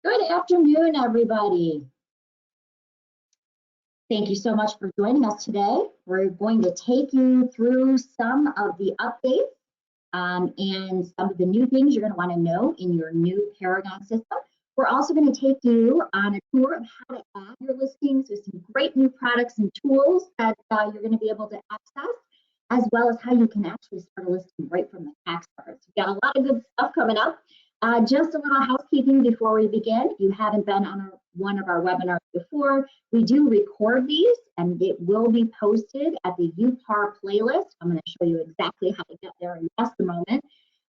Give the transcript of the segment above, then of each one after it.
Good afternoon, everybody. Thank you so much for joining us today. We're going to take you through some of the updates and some of the new things you're going to want to know in your new Paragon system. We're also going to take you on a tour of how to add your listings with some great new products and tools that you're going to be able to access, as well as how you can actually start a listing right from the tax cards. We've got a lot of good stuff coming up. Just a little housekeeping before we begin. If you haven't been on one of our webinars before, we do record these and it will be posted at the UPAR playlist. I'm going to show you exactly how to get there in just a moment.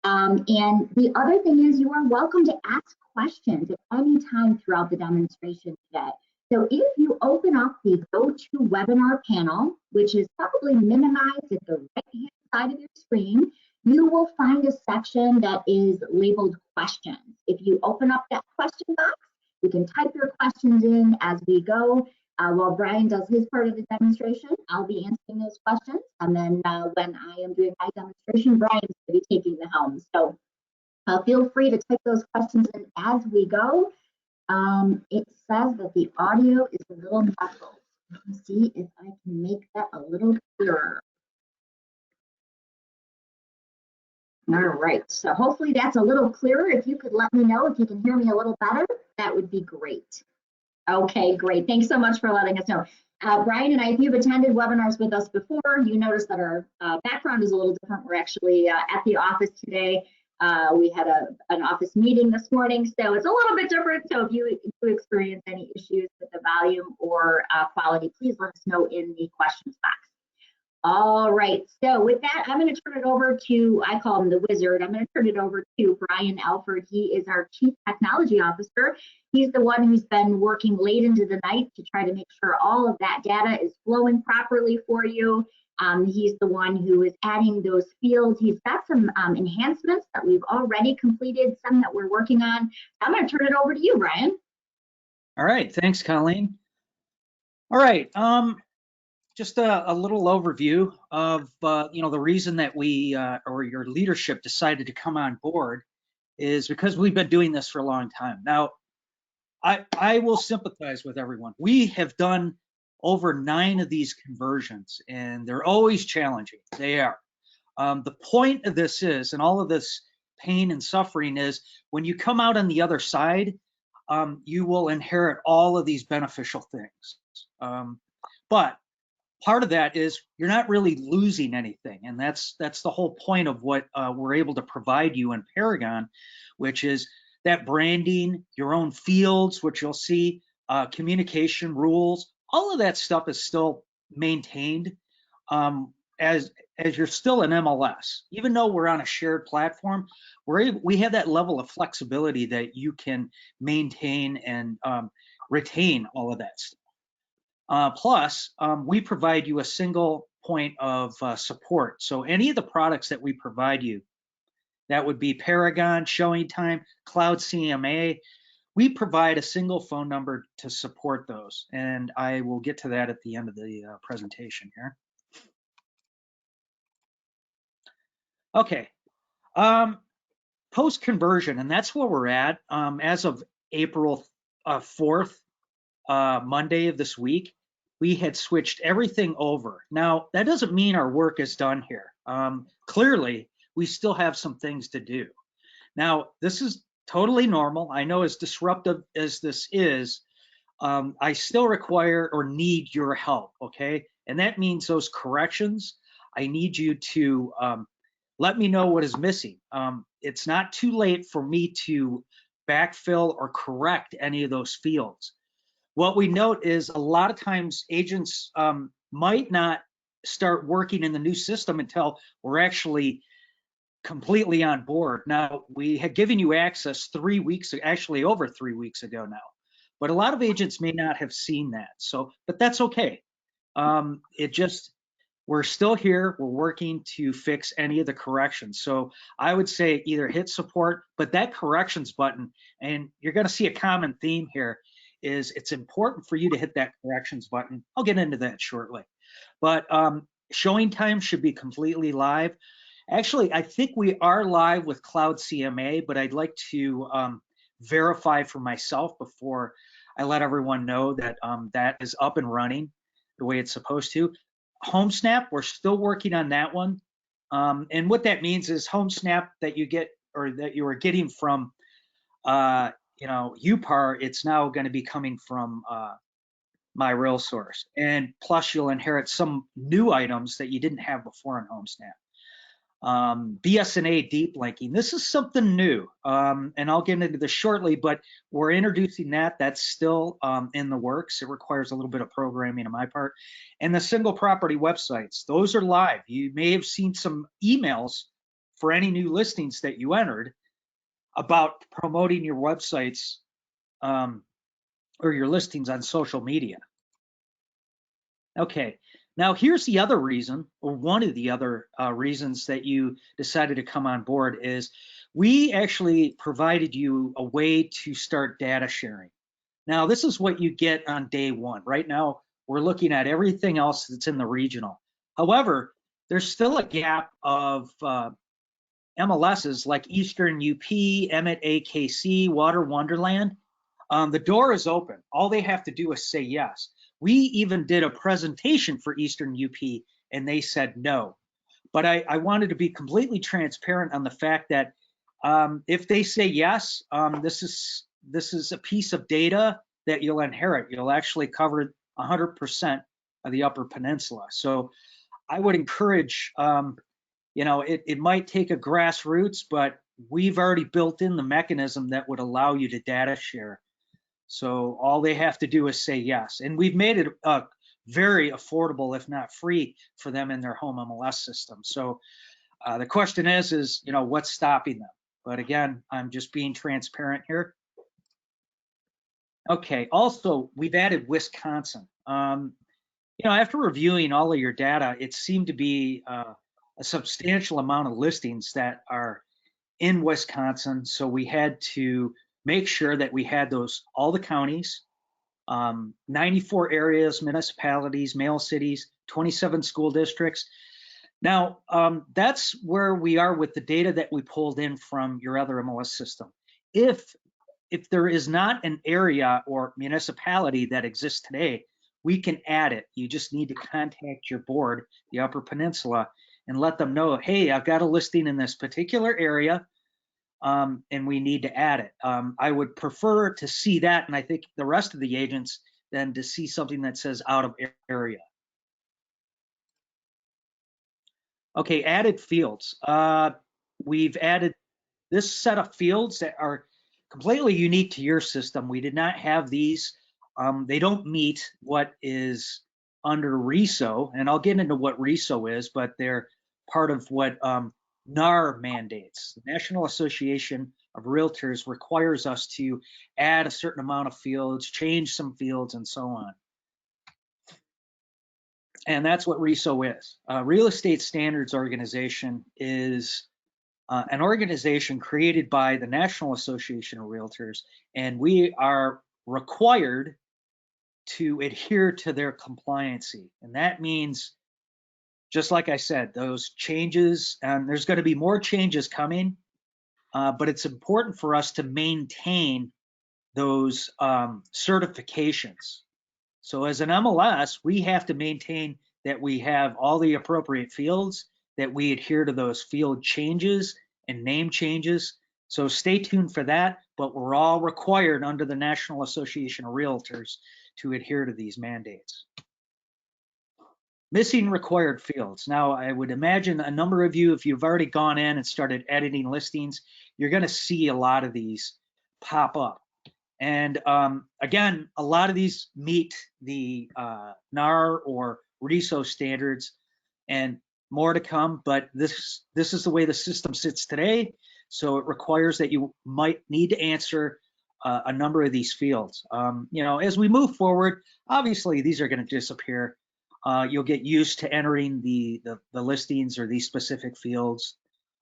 And the other thing is you are welcome to ask questions at any time throughout the demonstration today. So if you open up the GoToWebinar panel, which is probably minimized at the right-hand side of your screen, you will find a section that is labeled questions. If you open up that question box, you can type your questions in as we go. While Brian does his part of the demonstration, I'll be answering those questions. And then when I am doing my demonstration, Brian's going to be taking the helm. So feel free to type those questions in as we go. It says that the audio is a little muffled. Let me see if I can make that a little clearer. All right, so hopefully that's a little clearer. If you could let me know if you can hear me a little better, that would be great. Okay, great. Thanks so much for letting us know. Brian and I, if you've attended webinars with us before, you notice that our background is a little different. We're actually at the office today. We had an office meeting this morning, so it's a little bit different. So if you experience any issues with the volume or quality, please let us know in the questions box. All right, so with that, I'm going to turn it over to, I call him the wizard, I'm going to turn it over to Brian Alford. He is our Chief Technology Officer. He's the one who's been working late into the night to try to make sure all of that data is flowing properly for you. He's the one who is adding those fields. He's got some enhancements that we've already completed, some that we're working on. I'm going to turn it over to you, Brian. All right, thanks, Colleen. All right, just a little overview of the reason that we or your leadership decided to come on board is because we've been doing this for a long time. Now, I will sympathize with everyone. We have done over 9 of these conversions, and they're always challenging. They are. The point of this is, and all of this pain and suffering is, when you come out on the other side, you will inherit all of these beneficial things. But part of that is you're not really losing anything, and that's the whole point of what we're able to provide you in Paragon, which is that branding, your own fields, which you'll see, communication rules, all of that stuff is still maintained as you're still an MLS. Even though we're on a shared platform, we have that level of flexibility that you can maintain and retain all of that stuff. Plus, we provide you a single point of support. So any of the products that we provide you, that would be Paragon, Showing Time, Cloud CMA, we provide a single phone number to support those. And I will get to that at the end of the presentation here. Okay, post-conversion, and that's where we're at. As of April 4th, Monday of this week, we had switched everything over. Now, that doesn't mean our work is done here. Clearly, we still have some things to do. Now, this is totally normal. I know, as disruptive as this is, I still require or need your help, okay? And that means those corrections. I need you to let me know what is missing. It's not too late for me to backfill or correct any of those fields. What we note is a lot of times agents might not start working in the new system until we're actually completely on board. Now, we had given you access 3 weeks, actually over 3 weeks ago now, but a lot of agents may not have seen that. So, but that's okay. We're still here. We're working to fix any of the corrections. So I would say either hit support, but that corrections button, and you're going to see a common theme here, is it's important for you to hit that corrections button. I'll get into that shortly. But Showing Time should be completely live. Actually, I think we are live with Cloud CMA, but I'd like to verify for myself before I let everyone know that that is up and running the way it's supposed to. HomeSnap, we're still working on that one. And what that means is HomeSnap that you get, or that you were getting from, UPAR, it's now going to be coming from My Real Source. And plus you'll inherit some new items that you didn't have before in HomeSnap. BSNA deep linking. This is something new, and I'll get into this shortly, but we're introducing that. That's still in the works. It requires a little bit of programming on my part. And the single property websites, those are live. You may have seen some emails for any new listings that you entered about promoting your websites or your listings on social media. Okay, now here's the other reason, or one of the other reasons that you decided to come on board is we actually provided you a way to start data sharing. Now, this is what you get on day one. Right now, we're looking at everything else that's in the regional. However, there's still a gap of MLSs like Eastern UP, Emmett AKC, Water Wonderland. The door is open. All they have to do is say yes. We even did a presentation for Eastern UP and they said no. But I wanted to be completely transparent on the fact that if they say yes, this is a piece of data that you'll inherit. You'll actually cover 100% of the Upper Peninsula. So I would encourage, it might take a grassroots, but we've already built in the mechanism that would allow you to data share. So all they have to do is say yes. And we've made it very affordable, if not free, for them in their home MLS system. So the question is, what's stopping them? But again, I'm just being transparent here. Okay, also, we've added Wisconsin. After reviewing all of your data, it seemed to be a substantial amount of listings that are in Wisconsin. So we had to make sure that we had all the counties, 94 areas, municipalities, mail cities, 27 school districts. Now, that's where we are with the data that we pulled in from your other MLS system. If there is not an area or municipality that exists today, we can add it. You just need to contact your board, the Upper Peninsula, and let them know, hey, I've got a listing in this particular area, and we need to add it. I would prefer to see that, and I think the rest of the agents, than to see something that says out of area. Okay, added fields. We've added this set of fields that are completely unique to your system. We did not have these. They don't meet what is under RESO, and I'll get into what RESO is, but they're part of what NAR mandates. The National Association of Realtors requires us to add a certain amount of fields, change some fields, and so on. And that's what RESO is. Real Estate Standards Organization is an organization created by the National Association of Realtors, and we are required to adhere to their compliancy. And that means, just like I said, those changes, and there's going to be more changes coming, but it's important for us to maintain those certifications. So as an MLS, we have to maintain that we have all the appropriate fields, that we adhere to those field changes and name changes. So stay tuned for that, but we're all required under the National Association of Realtors to adhere to these mandates. Missing required fields. Now, I would imagine a number of you, if you've already gone in and started editing listings, you're going to see a lot of these pop up. And again, a lot of these meet the NAR or RESO standards, and more to come, but this is the way the system sits today. So it requires that you might need to answer a number of these fields. As we move forward, obviously these are going to disappear. You'll get used to entering the listings or these specific fields.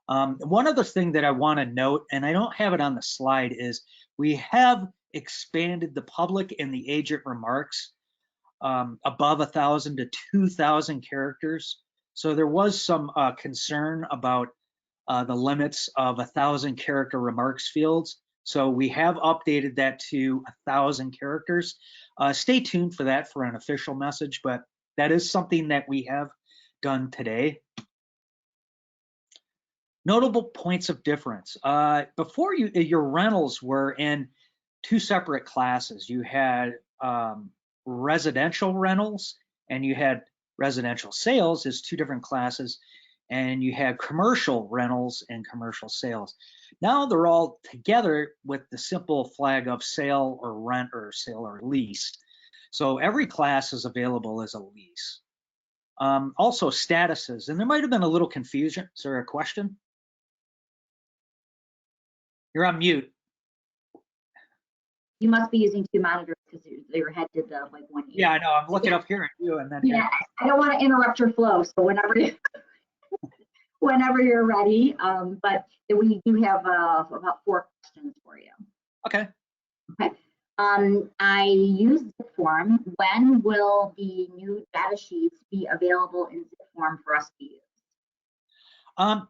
One other thing that I want to note, and I don't have it on the slide, is we have expanded the public and the agent remarks above 1,000 to 2,000 characters. So there was some concern about the limits of 1,000 character remarks fields. So we have updated that to 1,000 characters. Stay tuned for that for an official message, but that is something that we have done today. Notable points of difference. Before your rentals were in two separate classes. You had residential rentals and you had residential sales as two different classes, and you had commercial rentals and commercial sales. Now they're all together with the simple flag of sale or rent or sale or lease. So every class is available as a lease. Also statuses, and there might have been a little confusion. Is there a question? You're on mute. You must be using two monitors because your head did the like 180. Yeah, I know. I'm looking up here at you, and then yeah, I don't want to interrupt your flow. So whenever you're ready, but we do have about 4 questions for you. Okay. Okay. I used zip form. When will the new data sheets be available in zip form for us to use?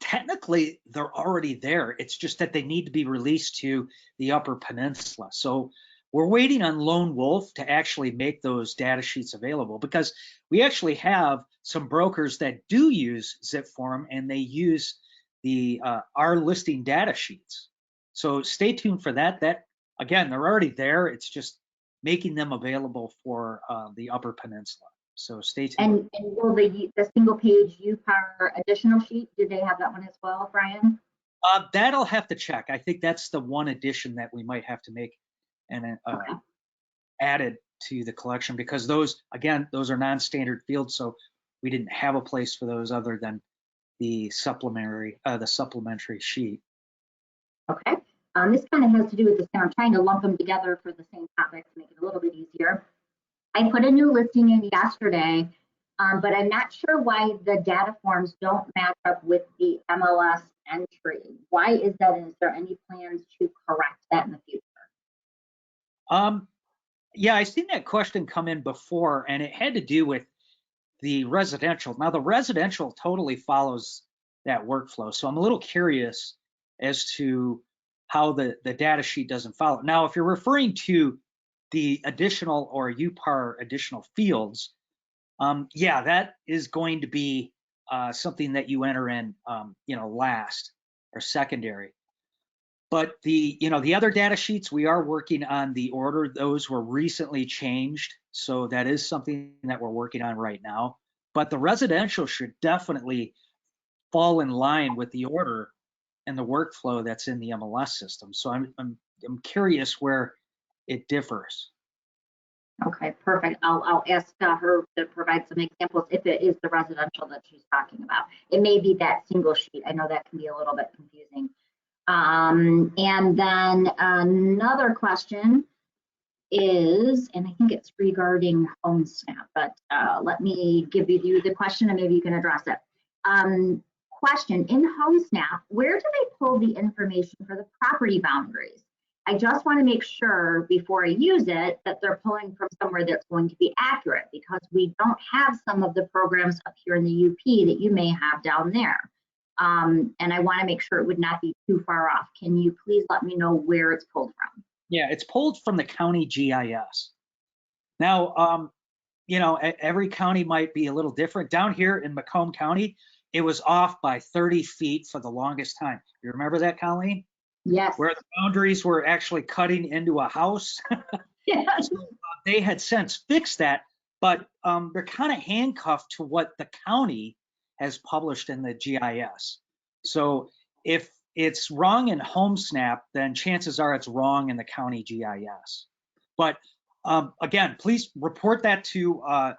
Technically, they're already there. It's just that they need to be released to the Upper Peninsula. So we're waiting on Lone Wolf to actually make those data sheets available, because we actually have some brokers that do use zip form and they use the our listing data sheets. So stay tuned for that. That again, they're already there. It's just making them available for the Upper Peninsula. So stay tuned. And will the single page UPAR additional sheet, do they have that one as well, Brian? That'll have to check. I think that's the one addition that we might have to make and Okay. added to the collection, because those, again, those are non-standard fields, so we didn't have a place for those other than the supplementary sheet. Okay. This kind of has to do with this. I'm trying to lump them together for the same topic to make it a little bit easier. I put a new listing in yesterday, but I'm not sure why the data forms don't match up with the MLS entry. Why is that? And is there any plans to correct that in the future? Yeah, I seen that question come in before, and it had to do with the residential. Now, the residential totally follows that workflow, so I'm a little curious as to how the data sheet doesn't follow. Now, if you're referring to the additional or UPAR additional fields, yeah, that is going to be something that you enter in, last or secondary. But the other data sheets, we are working on the order. Those were recently changed, so that is something that we're working on right now. But the residential should definitely fall in line with the order and the workflow that's in the MLS system. So I'm curious where it differs. Okay, perfect. I'll ask her to provide some examples if it is the residential that she's talking about. It may be that single sheet. I know that can be a little bit confusing. And then another question is, and I think it's regarding HomeSnap, but let me give you the question and maybe you can address it. Question, in HomeSnap, where do they pull the information for the property boundaries? I just want to make sure before I use it that they're pulling from somewhere that's going to be accurate, because we don't have some of the programs up here in the UP that you may have down there. And I want to make sure it would not be too far off. Can you please let me know where it's pulled from? Yeah, it's pulled from the county GIS. Now, every county might be a little different. Down here in Macomb County, it was off by 30 feet for the longest time. You remember that, Colleen? Yes. Where the boundaries were actually cutting into a house. Yes. So, they had since fixed that, but they're kind of handcuffed to what the county has published in the GIS. So if it's wrong in HomeSnap, then chances are it's wrong in the county GIS. But again, please report that to,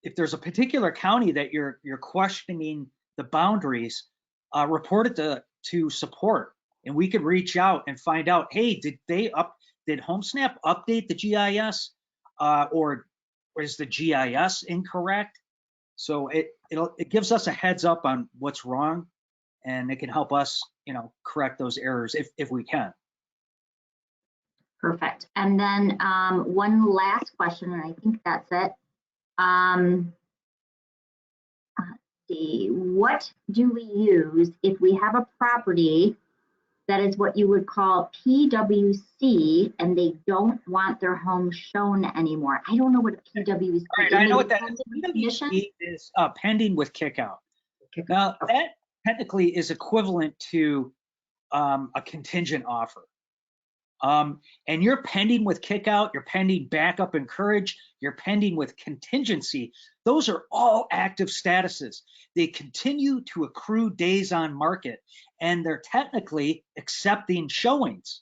if there's a particular county that you're questioning the boundaries, report it to support, and we could reach out and find out, hey, did HomeSnap update the GIS, or is the GIS incorrect? So it gives us a heads up on what's wrong, and it can help us, correct those errors if we can. Perfect. And then one last question, and I think that's it. Let's see, what do we use if we have a property that is what you would call PWC, and they don't want their home shown anymore. I don't know what a PWC is. All right, I know what that is. PWC is pending with kickout. Now, that technically is equivalent to a contingent offer. And you're pending with kickout, you're pending backup encourage, you're pending with contingency. Those are all active statuses. They continue to accrue days on market, and they're technically accepting showings.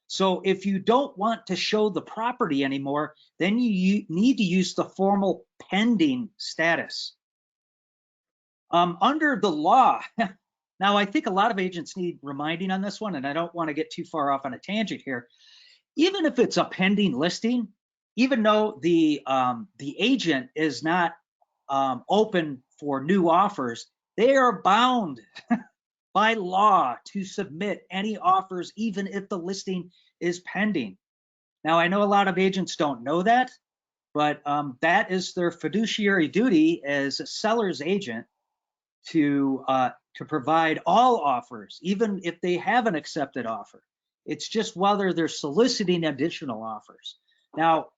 So if you don't want to show the property anymore, then you need to use the formal pending status. Under the law, now I think a lot of agents need reminding on this one, and I don't want to get too far off on a tangent here. Even if it's a pending listing, even though the agent is not open for new offers, they are bound by law to submit any offers, even if the listing is pending. Now, I know a lot of agents don't know that, but that is their fiduciary duty as a seller's agent to provide all offers, even if they have an accepted offer. It's just whether they're soliciting additional offers. Now,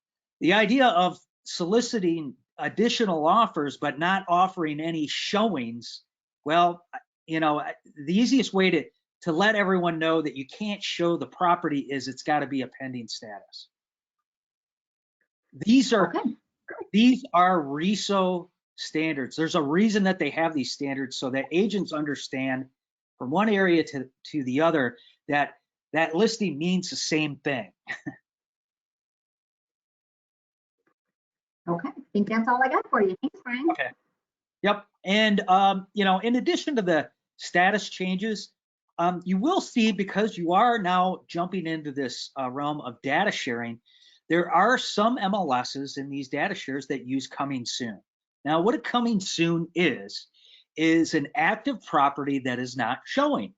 the idea of soliciting additional offers but not offering any showings, well, you know, the easiest way to let everyone know that you can't show the property is it's got to be a pending status. These are RESO standards. There's a reason that they have these standards so that agents understand from one area to the other that that listing means the same thing. Okay, I think that's all I got for you. Thanks, Brian. Okay. Yep. And, you know, in addition to the status changes, you will see, because you are now jumping into this realm of data sharing, there are some MLSs in these data shares that use coming soon. Now, what a coming soon is an active property that is not showing.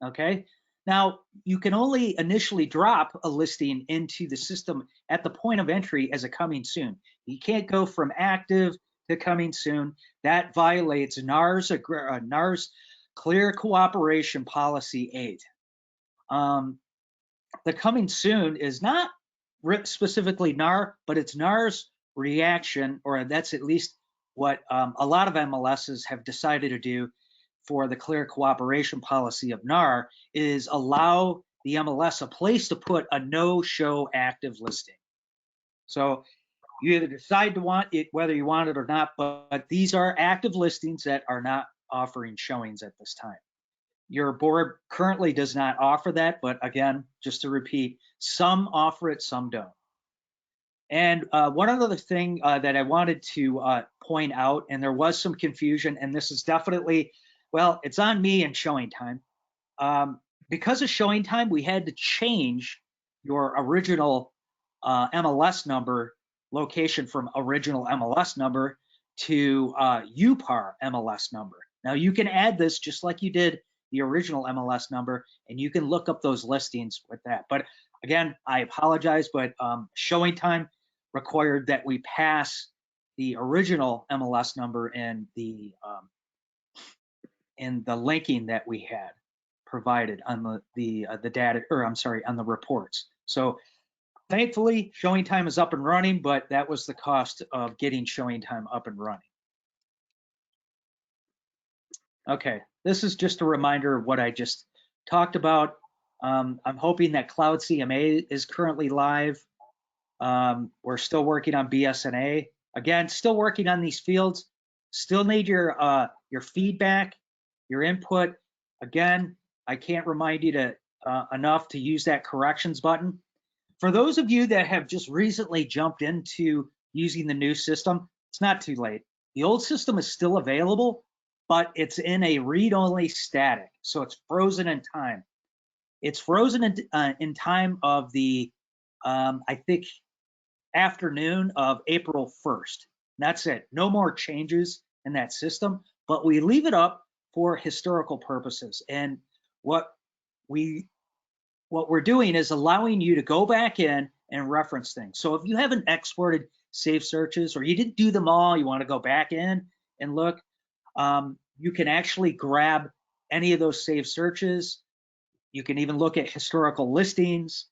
Okay. Now, you can only initially drop a listing into the system at the point of entry as a coming soon. You can't go from active to coming soon. That violates NAR's Clear Cooperation Policy 8. The coming soon is not specifically NAR, but it's NAR's reaction, or that's at least what a lot of MLSs have decided to do for the Clear Cooperation Policy of NAR, is allow the MLS a place to put a no-show active listing. So you either decide to want it, whether you want it or not, but these are active listings that are not offering showings at this time. Your board currently does not offer that, but again, just to repeat, some offer it, some don't. And one other thing that I wanted to point out, and there was some confusion, and this is definitely, well, it's on me and showing time. Because of showing time, we had to change your original MLS number location from original MLS number to UPAR MLS number. Now you can add this just like you did the original MLS number, and you can look up those listings with that. But again, I apologize, but showing time required that we pass the original MLS number and the linking that we had provided on the data, or I'm sorry, on the reports. So thankfully, showing time is up and running, but that was the cost of getting showing time up and running. Okay, this is just a reminder of what I just talked about. I'm hoping that Cloud CMA is currently live. We're still working on BSNA. Again, still working on these fields. Still need your feedback, your input. Again, I can't remind you to enough to use that corrections button. For those of you that have just recently jumped into using the new system, it's not too late. The old system is still available, but it's in a read-only static, so it's frozen in time. It's frozen in time of the, I think, afternoon of April 1st. That's it. No more changes in that system, but we leave it up for historical purposes. And what we're doing is allowing you to go back in and reference things. So if you haven't exported save searches, or you didn't do them all, you want to go back in and look, you can actually grab any of those save searches, You can even look at historical listings,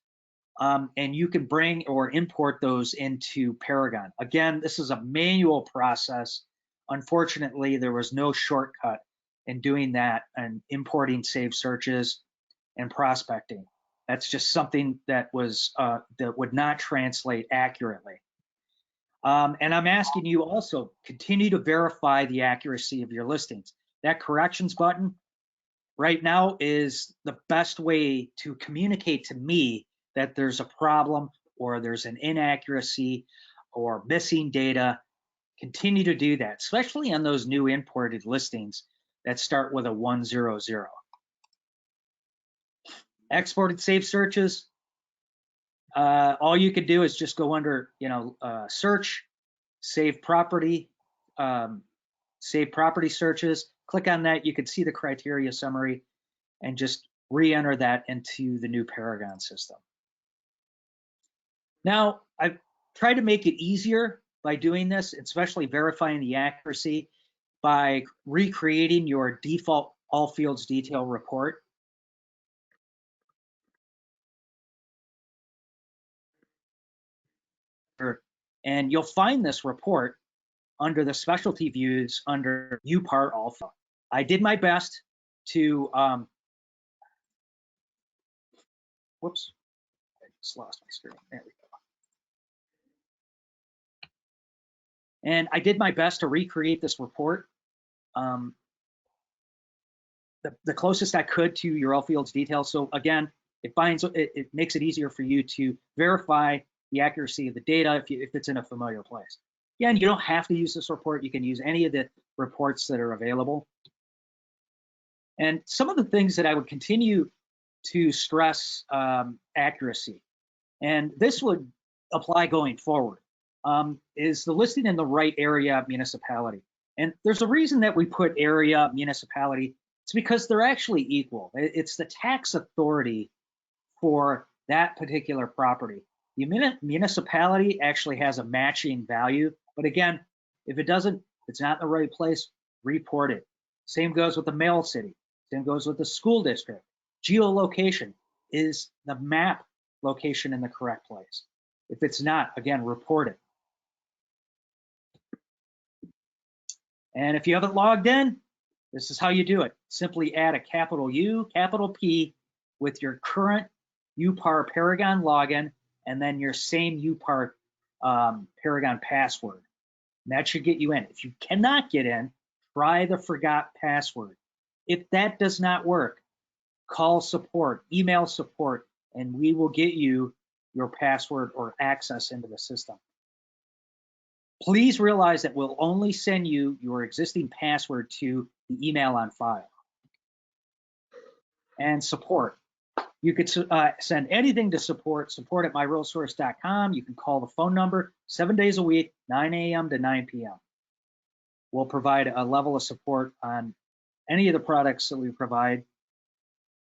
and you can bring or import those into Paragon. Again, this is a manual process. Unfortunately, there was no shortcut in doing that and importing saved searches and prospecting. That's just something that was that would not translate accurately. And I'm asking you also, continue to verify the accuracy of your listings. That corrections button right now is the best way to communicate to me that there's a problem or there's an inaccuracy or missing data. Continue to do that, especially on those new imported listings that start with a 100. Exported saved searches, all you could do is just go under, search, save property searches. Click on that. You can see the criteria summary and just re-enter that into the new Paragon system. Now, I've tried to make it easier by doing this, especially verifying the accuracy by recreating your default all fields detail report. And you'll find this report under the specialty views under UPAR Alpha. I did my best to, whoops, I just lost my screen. There we go. And I did my best to recreate this report the closest I could to your all fields details. So again, it makes it easier for you to verify the accuracy of the data if it's in a familiar place. Again, you don't have to use this report. You can use any of the reports that are available. And some of the things that I would continue to stress accuracy, and this would apply going forward, is the listing in the right area municipality. And there's a reason that we put area municipality. It's because they're actually equal. It's the tax authority for that particular property. The municipality actually has a matching value, but again, if it's not in the right place, report it. Same goes with the mail city. Same goes with the school district. Geolocation, is the map location in the correct place? If it's not, again, report it. And if you haven't logged in, this is how you do it. Simply add a capital U, capital P with your current UPAR Paragon login and then your same UPAR Paragon password. And that should get you in. If you cannot get in, try the forgot password. If that does not work, call support, email support, and we will get you your password or access into the system. Please realize that we'll only send you your existing password to the email on file. And support. You could send anything to support at myrealsource.com. You can call the phone number 7 days a week, 9 a.m. to 9 p.m. We'll provide a level of support on any of the products that we provide.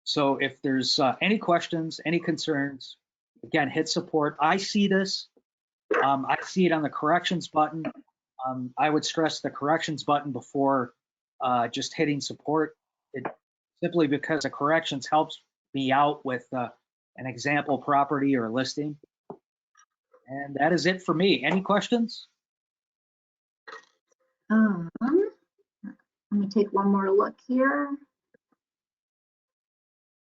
So if there's any questions, any concerns, again, hit support. I see this. I see it on the corrections button. I would stress the corrections button before just hitting support. Simply because the corrections helps me out with an example property or listing. And that is it for me. Any questions? Let me take one more look here.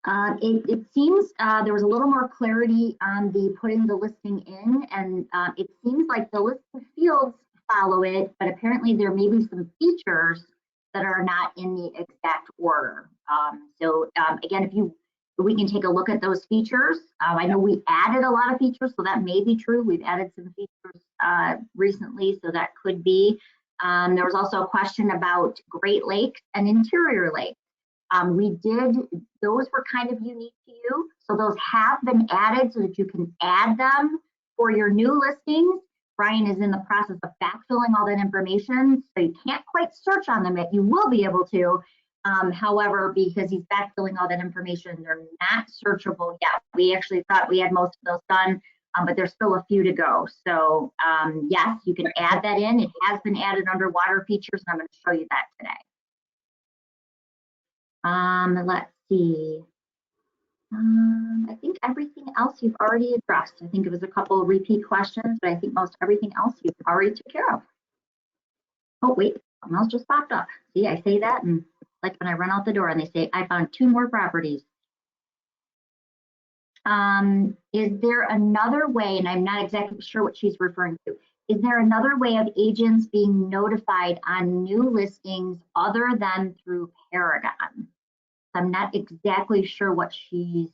It seems there was a little more clarity on the putting the listing in, and it seems like the list of fields follow it, but apparently there may be some features that are not in the exact order. Again, if we can take a look at those features. I know we added a lot of features, so that may be true. We've added some features recently, so that could be. There was also a question about Great Lakes and Interior Lakes. Those were kind of unique to you. So those have been added so that you can add them for your new listings. Brian is in the process of backfilling all that information, so you can't quite search on them yet. You will be able to. However, because he's backfilling all that information, they're not searchable yet. We actually thought we had most of those done, but there's still a few to go. So yes, you can add that in. It has been added under water features, and I'm going to show you that today. Let's see. everything else you've already addressed. I think it was a couple of repeat questions, but I think most everything else you've already took care of. Oh, wait, something else just popped up. See, I say that, and like when I run out the door and they say, I found 2 more properties. Is there another way, and I'm not exactly sure what she's referring to, is there another way of agents being notified on new listings other than through Paragon? I'm not exactly sure what she's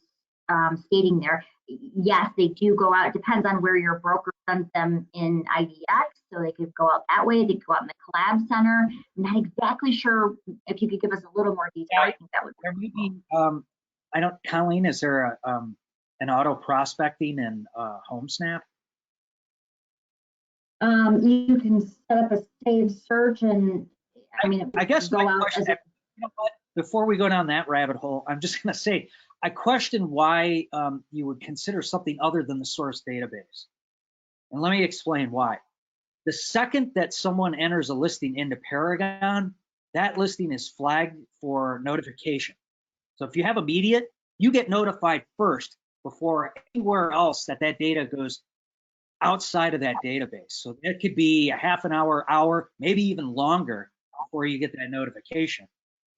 stating there. Yes, they do go out. It depends on where your broker sends them in IDX. So they could go out that way. They could go out in the collab center. I'm not exactly sure. If you could give us a little more detail, I think that would be helpful. I don't, Colleen, is there an auto prospecting in HomeSnap? You can set up a saved search, and I mean, I guess go out as a, you know what? Before we go down that rabbit hole, I'm just going to say, I question why you would consider something other than the source database. And let me explain why. The second that someone enters a listing into Paragon, that listing is flagged for notification. So if you have immediate, you get notified first before anywhere else that data goes outside of that database. So that could be a half an hour, maybe even longer before you get that notification.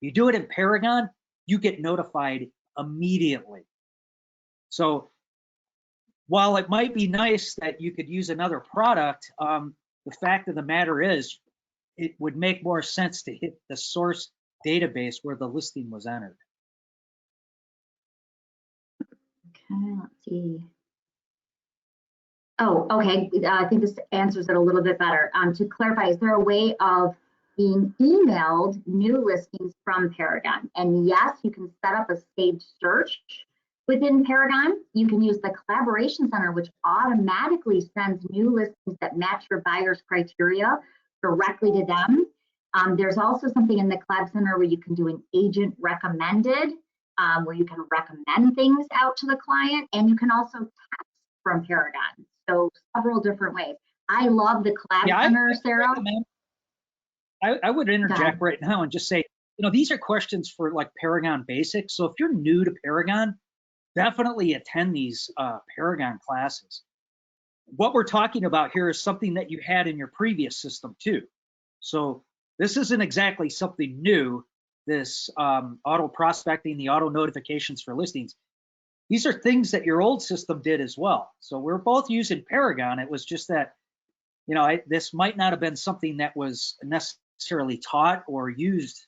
You do it in Paragon, you get notified immediately. So while it might be nice that you could use another product, the fact of the matter is it would make more sense to hit the source database where the listing was entered. okay, let's see. Oh, okay. I think this answers it a little bit better. To clarify, is there a way of being emailed new listings from Paragon? And yes, you can set up a saved search within Paragon. You can use the Collaboration Center, which automatically sends new listings that match your buyer's criteria directly to them. There's also something in the Collab Center where you can do an agent recommended, where you can recommend things out to the client, and you can also text from Paragon. So several different ways. I love the Collab Center, Sarah. I would interject right now and just say, you know, these are questions for like Paragon Basics. So if you're new to Paragon, definitely attend these Paragon classes. What we're talking about here is something that you had in your previous system too. So this isn't exactly something new, this auto prospecting, the auto notifications for listings. These are things that your old system did as well. So we're both using Paragon. It was just that, you know, this might not have been something that was necessarily taught or used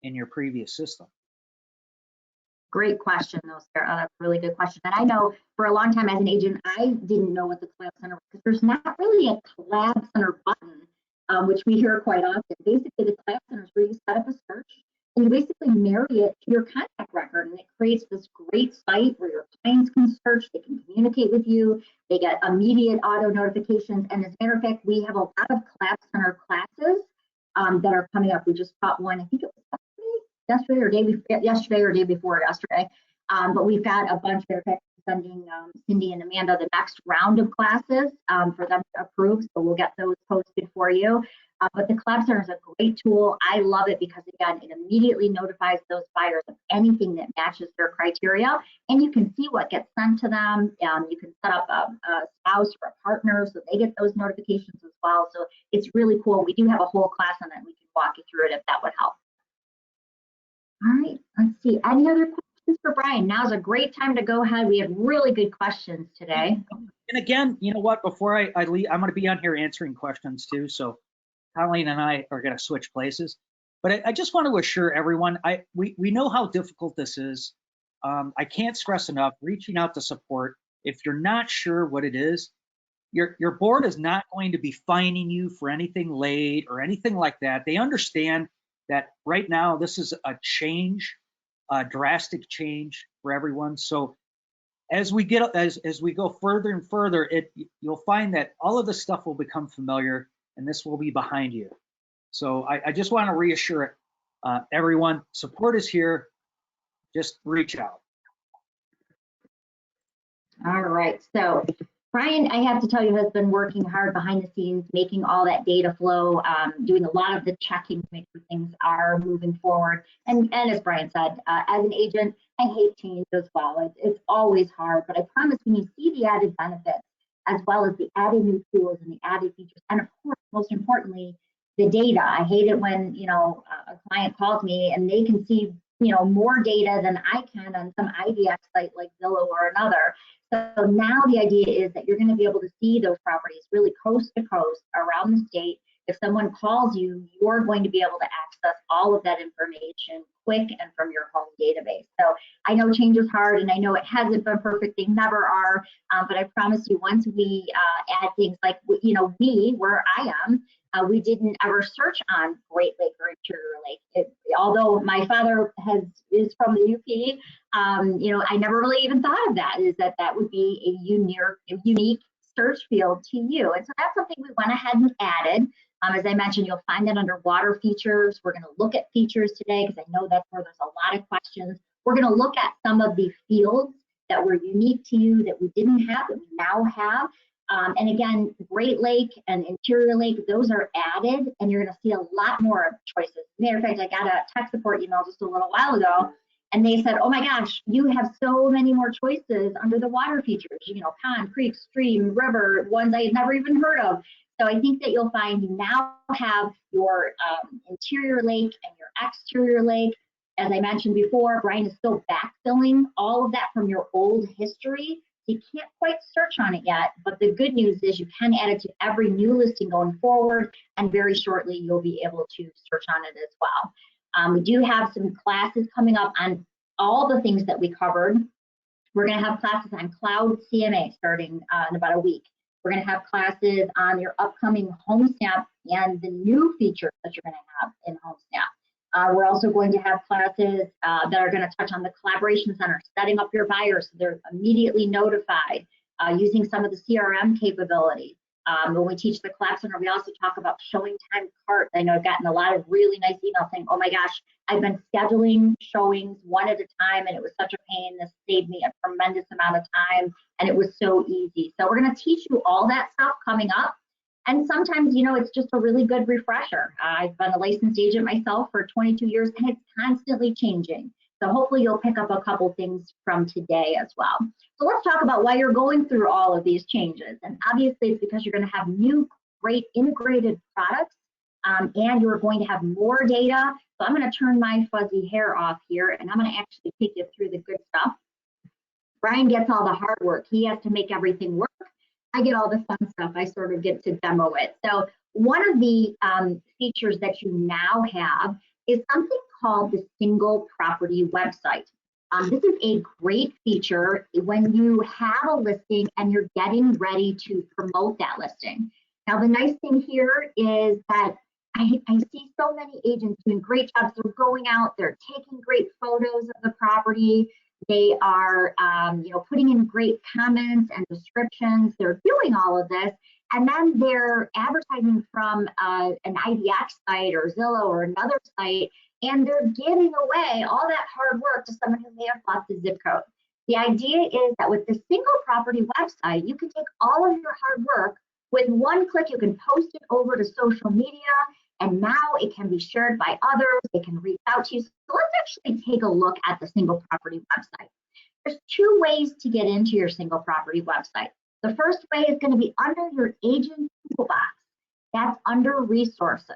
in your previous system. Great question, though, Sarah. That's a really good question. And I know for a long time as an agent, I didn't know what the Collab Center was because there's not really a Collab Center button, which we hear quite often. Basically, the Collab Center is where you set up a search and you basically marry it to your contact record, and it creates this great site where your clients can search, they can communicate with you, they get immediate auto notifications. And as a matter of fact, we have a lot of Collab Center classes that are coming up. We just taught one, I think it was yesterday or day before yesterday. But we've got a bunch that are sending Cindy and Amanda the next round of classes for them to approve. So we'll get those posted for you. But the Collab Center is a great tool. I love it because, again, it immediately notifies those buyers of anything that matches their criteria, and you can see what gets sent to them. You can set up a spouse or a partner so they get those notifications as well. So it's really cool. We do have a whole class on it. We can walk you through it if that would help. All right, let's see. Any other questions for Brian? Now's a great time to go ahead. We have really good questions today. And again, you know what? Before I leave, I'm going to be on here answering questions too. So Colleen and I are going to switch places. But I just want to assure everyone, we know how difficult this is. I can't stress enough reaching out to support. If you're not sure what it is, your board is not going to be fining you for anything late or anything like that. They understand that right now this is a change, a drastic change for everyone. So as we go further and further, you'll find that all of this stuff will become familiar and this will be behind you. So I just want to reassure everyone, support is here. Just reach out. All right, so Brian, I have to tell you, has been working hard behind the scenes, making all that data flow, doing a lot of the checking to make sure things are moving forward. And as Brian said, as an agent, I hate change as well. It's always hard, but I promise when you see the added benefits, as well as the added new tools and the added features, and of course, most importantly, the data. I hate it when, you know, a client calls me and they can see, you know, more data than I can on some IDX site like Zillow or another. So now the idea is that you're going to be able to see those properties really coast to coast around the state. If someone calls you, you're going to be able to access all of that information quick and from your home database. So I know change is hard, and I know it hasn't been perfect. They never are. But I promise you, once we add things like, you know, where I am, we didn't ever search on Great Lake or Interior Lake. Although my father is from the UP, you know, I never really even thought of that, is that would be a unique search field to you. And so that's something we went ahead and added. As I mentioned, you'll find that under water features. We're going to look at features today because I know that's where there's a lot of questions. We're going to look at some of the fields that were unique to you that we didn't have, that we now have. And again, Great Lake and Interior Lake, those are added, and you're going to see a lot more choices. Matter of fact, I got a tech support email just a little while ago, and they said, oh my gosh, you have so many more choices under the water features, you know, pond, creek, stream, river, ones I had never even heard of. So I think that you'll find you now have your interior lake and your exterior lake. As I mentioned before, Brian is still backfilling all of that from your old history. You can't quite search on it yet, but the good news is you can add it to every new listing going forward, and very shortly you'll be able to search on it as well. We do have some classes coming up on all the things that we covered. We're going to have classes on Cloud CMA starting in about a week. We're going to have classes on your upcoming HomeSnap and the new features that you're going to have in HomeSnap. We're also going to have classes that are going to touch on the Collaboration Center, setting up your buyers so they're immediately notified, using some of the CRM capability. When we teach the Collab Center, we also talk about showing time carts. I know I've gotten a lot of really nice emails saying, oh my gosh, I've been scheduling showings one at a time and it was such a pain. This saved me a tremendous amount of time and it was so easy. So we're going to teach you all that stuff coming up. And sometimes, you know, it's just a really good refresher. I've been a licensed agent myself for 22 years and it's constantly changing. So hopefully you'll pick up a couple things from today as well. So let's talk about why you're going through all of these changes. And obviously it's because you're going to have new, great integrated products, and you're going to have more data. So I'm going to turn my fuzzy hair off here and I'm going to actually take you through the good stuff. Brian gets all the hard work. He has to make everything work. I get all the fun stuff. I sort of get to demo it. So one of the features that you now have is something called the single property website. This is a great feature when you have a listing and you're getting ready to promote that listing. Now, the nice thing here is that I see so many agents doing great jobs. They're going out, they're taking great photos of the property. They are, you know, putting in great comments and descriptions. They're doing all of this, and then they're advertising from an IDX site or Zillow or another site, and they're giving away all that hard work to someone who may have bought the zip code. The idea is that with the single property website, you can take all of your hard work with one click. You can post it over to social media, and now it can be shared by others. They can reach out to you. So let's actually take a look at the single property website. There's two ways to get into your single property website. The first way is going to be under your agent toolbox. That's under resources.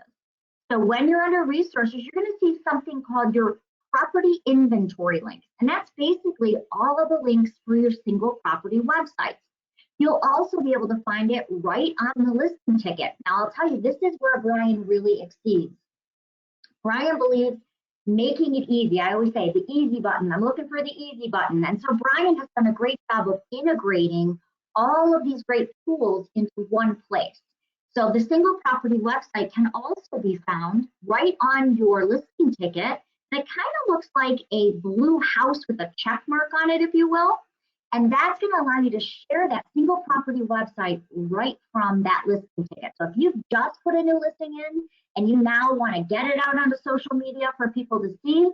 So when you're under resources, you're going to see something called your property inventory links. And that's basically all of the links for your single property website. You'll also be able to find it right on the listing ticket. Now, I'll tell you, this is where Brian really exceeds. Brian believes making it easy. I always say the easy button. I'm looking for the easy button. And so Brian has done a great job of integrating all of these great tools into one place. So the single property website can also be found right on your listing ticket. And it kind of looks like a blue house with a check mark on it, if you will. And that's going to allow you to share that single property website right from that listing ticket. So if you've just put a new listing in and you now want to get it out onto social media for people to see,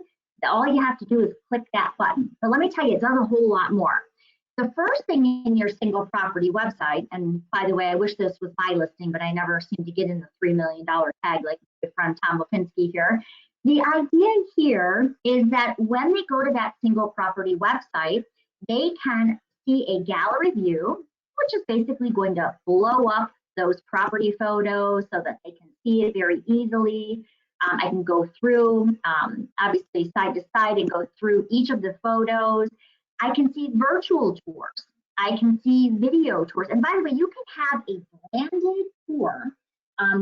all you have to do is click that button. But let me tell you, it does a whole lot more. The first thing in your single property website, and by the way, I wish this was my listing, but I never seem to get in the $3 million tag like my friend Tom Lipinski here. The idea here is that when they go to that single property website, they can see a gallery view, which is basically going to blow up those property photos so that they can see it very easily. I can go through, obviously side to side, and go through each of the photos. I can see virtual tours. I can see video tours. And by the way, you can have a branded tour,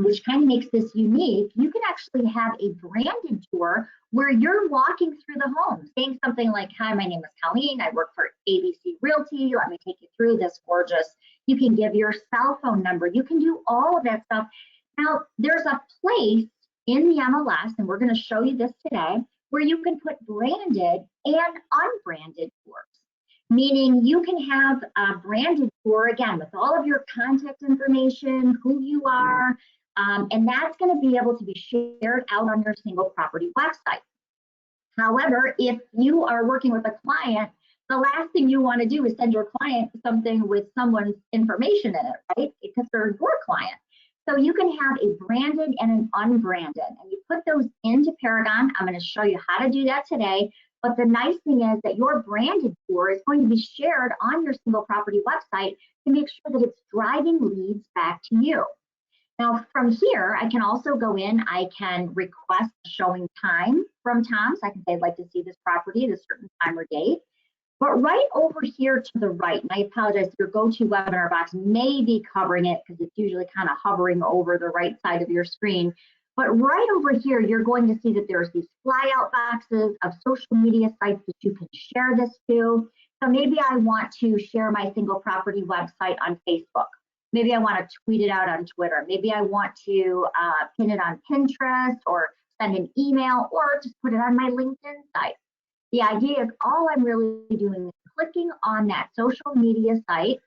which kind of makes this unique. You can actually have a branded tour where you're walking through the home, saying something like, "Hi, my name is Colleen. I work for ABC Realty. Let me take you through this gorgeous." You can give your cell phone number. You can do all of that stuff. Now, there's a place in the MLS, and we're going to show you this today, where you can put branded and unbranded tours. Meaning you can have a branded tour, again, with all of your contact information, who you are, and that's going to be able to be shared out on your single property website. However, if you are working with a client, the last thing you want to do is send your client something with someone's information in it, right? Because they're your client. So you can have a branded and an unbranded, and you put those into Paragon. I'm going to show you how to do that today. But the nice thing is that your branded tour is going to be shared on your single property website to make sure that it's driving leads back to you. Now from here, I can also go in, I can request showing time from Tom. So I can say, "I'd like to see this property at a certain time or date." But right over here to the right, and I apologize, your GoToWebinar box may be covering it because it's usually kind of hovering over the right side of your screen. But right over here, you're going to see that there's these flyout boxes of social media sites that you can share this to. So maybe I want to share my single property website on Facebook. Maybe I want to tweet it out on Twitter. Maybe I want to pin it on Pinterest or send an email or just put it on my LinkedIn site. The idea is all I'm really doing is clicking on that social media site.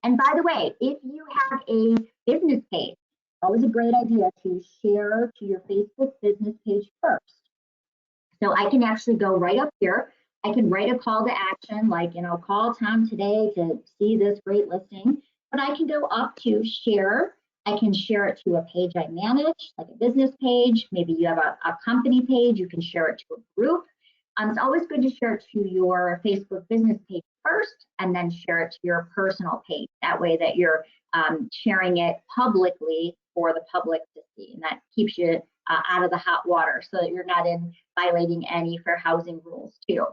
And by the way, if you have a business page, always a great idea to share to your Facebook business page first. So I can actually go right up here. I can write a call to action like, call Tom today to see this great listing. But I can go up to share. I can share it to a page I manage, like a business page. Maybe you have a company page. You can share it to a group. It's always good to share it to your Facebook business page first and then share it to your personal page. That way that you're sharing it publicly for the public to see. And that keeps you out of the hot water so that you're not violating any fair housing rules too.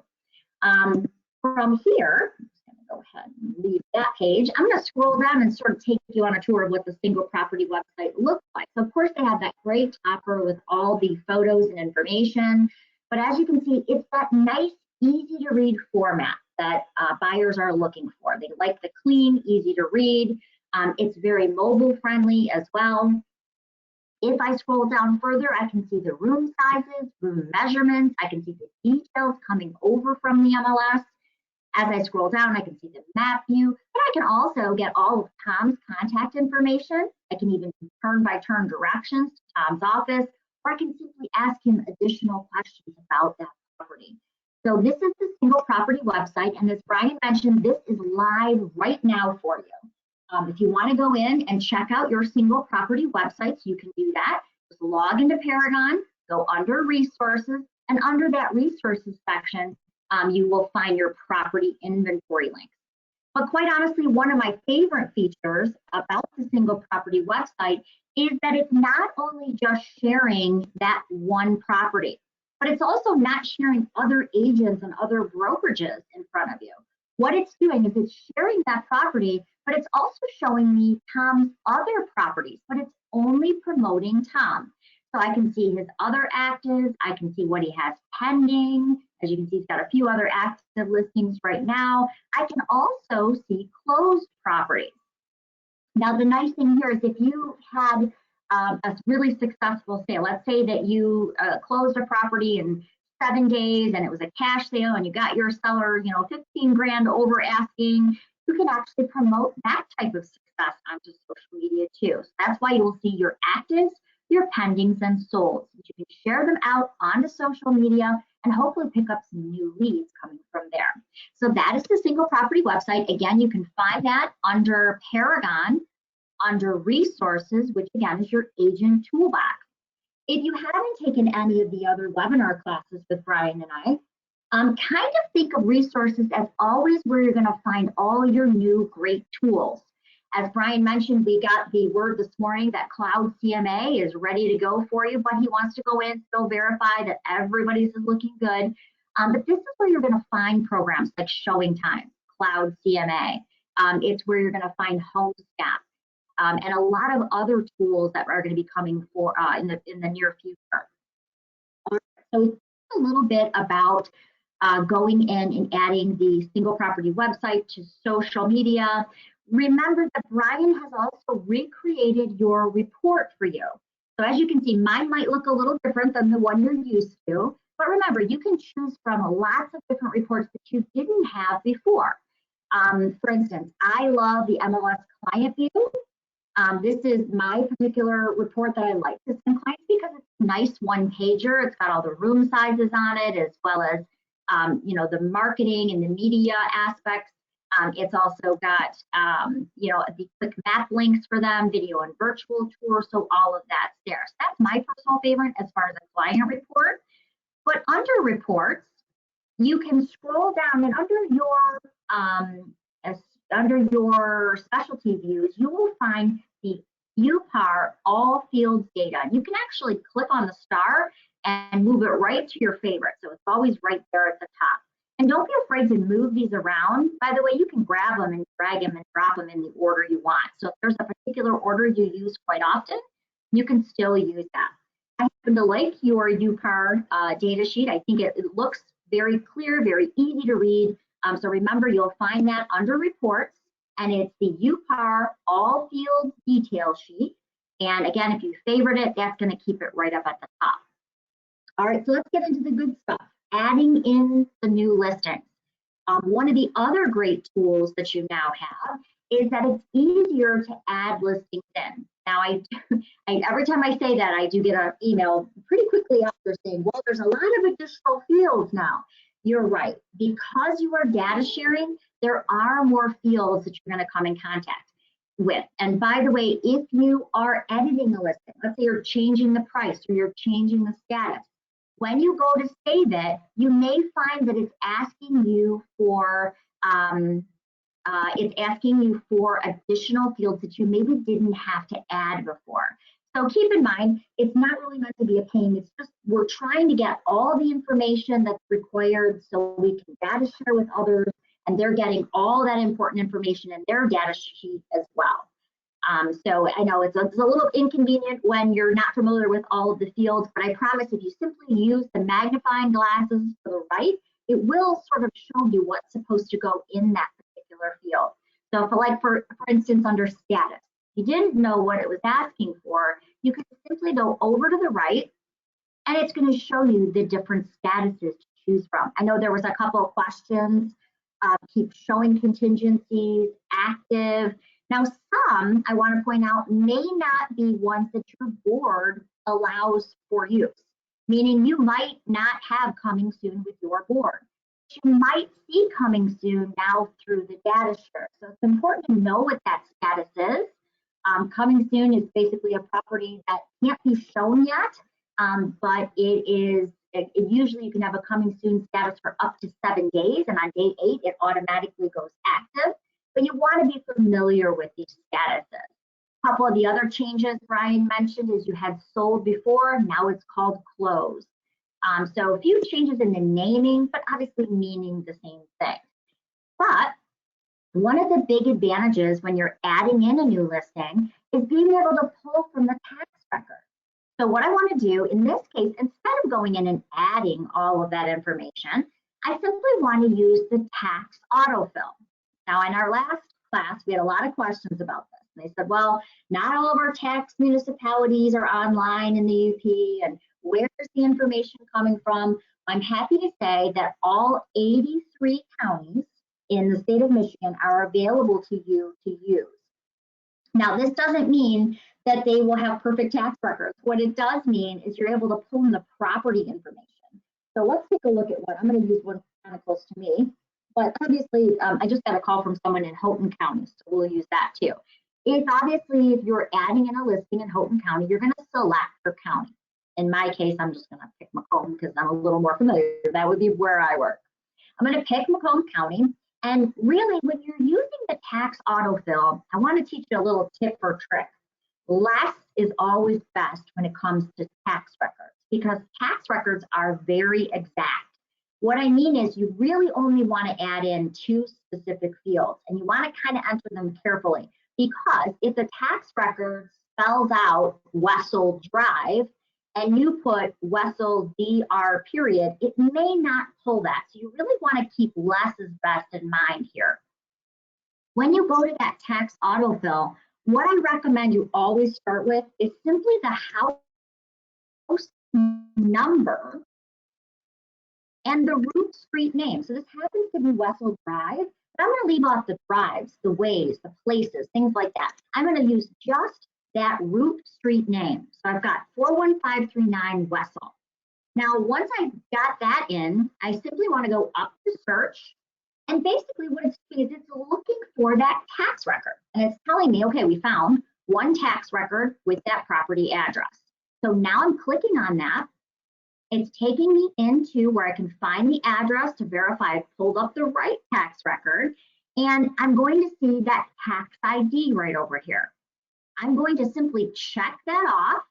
From here, I'm just gonna go ahead and leave that page. I'm gonna scroll down and sort of take you on a tour of what the single property website looks like. So of course they have that great topper with all the photos and information. But as you can see, it's that nice, easy to read format that buyers are looking for. They like the clean, easy to read. It's very mobile friendly as well. If I scroll down further, I can see the room sizes, room measurements. I can see the details coming over from the MLS. As I scroll down, I can see the map view, but I can also get all of Tom's contact information. I can even do turn-by-turn directions to Tom's office, or I can simply ask him additional questions about that property. So this is the single property website, and as Brian mentioned, this is live right now for you. If you want to go in and check out your single property websites, you can do that. Just log into Paragon, go under resources, and under that resources section, you will find your property inventory links. But quite honestly, one of my favorite features about the single property website is that it's not only just sharing that one property, but it's also not sharing other agents and other brokerages in front of you. What it's doing is it's sharing that property, but it's also showing me Tom's other properties, but it's only promoting Tom. So I can see his other actives, I can see what he has pending. As you can see, he's got a few other active listings right now. I can also see closed properties. Now, the nice thing here is if you had a really successful sale, let's say that you closed a property in 7 days and it was a cash sale and you got your seller, 15 grand over asking, you can actually promote that type of success onto social media too. So that's why you'll see your actives, your pendings, and solds. You can share them out onto social media and hopefully pick up some new leads coming from there. So that is the single property website. Again, you can find that under Paragon, under resources, which again is your agent toolbox. if you haven't taken any of the other webinar classes with Brian and I, kind of think of resources as always where you're going to find all your new great tools. As Brian mentioned, we got the word this morning that Cloud CMA is ready to go for you, but he wants to go in, still verify that everybody's is looking good. But this is where you're going to find programs like Showing Time, Cloud CMA. It's where you're going to find HomeScap, and a lot of other tools that are going to be coming for in the near future. So a little bit about going in and adding the single property website to social media. Remember that Brian has also recreated your report for you. So as you can see, mine might look a little different than the one you're used to, but remember, you can choose from lots of different reports that you didn't have before. For instance, I love the MLS Client View. This is my particular report that I like to send clients because it's a nice one-pager. It's got all the room sizes on it, as well as you know, the marketing and the media aspects. It's also got you know, the quick map links for them, video and virtual tours, so all of that's there. So that's my personal favorite as far as a client report. But under reports, you can scroll down, and under your specialty views, you will find the UPAR all fields data. You can actually click on the star and move it right to your favorite. So it's always right there at the top. And don't be afraid to move these around. By the way, you can grab them and drag them and drop them in the order you want. So if there's a particular order you use quite often, you can still use that. I happen to like your UPAR data sheet. I think it looks very clear, very easy to read. So remember, you'll find that under reports, and it's the UPAR all fields detail sheet. And again, if you favorite it, that's going to keep it right up at the top. All right, so let's get into the good stuff. Adding in the new listings. One of the other great tools that you now have is that it's easier to add listings in. Now, every time I say that, I do get an email pretty quickly after saying, well, there's a lot of additional fields now. You're right. Because you are data sharing, there are more fields that you're going to come in contact with. And by the way, if you are editing a listing, let's say you're changing the price or you're changing the status, when you go to save it, you may find that it's asking you for additional fields that you maybe didn't have to add before. So keep in mind, it's not really meant to be a pain. It's just we're trying to get all the information that's required so we can data share with others, and they're getting all that important information in their data sheet as well. So I know it's a little inconvenient when you're not familiar with all of the fields, but I promise if you simply use the magnifying glasses to the right, it will sort of show you what's supposed to go in that particular field. So for instance, under status, you didn't know what it was asking for, you can simply go over to the right, and it's going to show you the different statuses to choose from. I know there was a couple of questions, keep showing contingencies, active. Now, some, I want to point out, may not be ones that your board allows for use, meaning you might not have coming soon with your board. You might see coming soon now through the data share. So it's important to know what that status is. Coming soon is basically a property that can't be shown yet, but usually you can have a coming soon status for up to 7 days, and on day 8, it automatically goes active. But you want to be familiar with these statuses. A couple of the other changes Brian mentioned is you had sold before, now it's called closed. So a few changes in the naming, but obviously meaning the same thing. But one of the big advantages when you're adding in a new listing is being able to pull from the tax record. So what I want to do in this case, instead of going in and adding all of that information, I simply want to use the tax autofill. Now, in our last class, we had a lot of questions about this. And they said, well, not all of our tax municipalities are online in the UP, and where's the information coming from? I'm happy to say that all 83 counties in the state of Michigan are available to you to use. Now, this doesn't mean that they will have perfect tax records. What it does mean is you're able to pull in the property information. So let's take a look at one. I'm going to use one kind of close to me. But obviously, I just got a call from someone in Houghton County, so we'll use that too. It's obviously, if you're adding in a listing in Houghton County, you're going to select your county. in my case, I'm just gonna pick Macomb because I'm a little more familiar. That would be where I work. I'm gonna pick Macomb County. And really, when you're using the tax autofill, I wanna teach you a little tip or trick. Less is always best when it comes to tax records because tax records are very exact. What I mean is you really only want to add in 2 specific fields and you want to kind of enter them carefully because if the tax record spells out Wessel Drive and you put Wessel DR period, it may not pull that. So you really want to keep less is best in mind here. When you go to that tax autofill, what I recommend you always start with is simply the house number and the route street name. So this happens to be Wessel Drive, but I'm going to leave off the drives, the ways, the places, things like that. I'm going to use just that route street name. So I've got 41539 Wessel. Now, once I got that in, I simply want to go up to search. And basically what it's doing is it's looking for that tax record. And it's telling me, okay, we found one tax record with that property address. So now I'm clicking on that. It's taking me into where I can find the address to verify I've pulled up the right tax record. And I'm going to see that tax ID right over here. I'm going to simply check that off.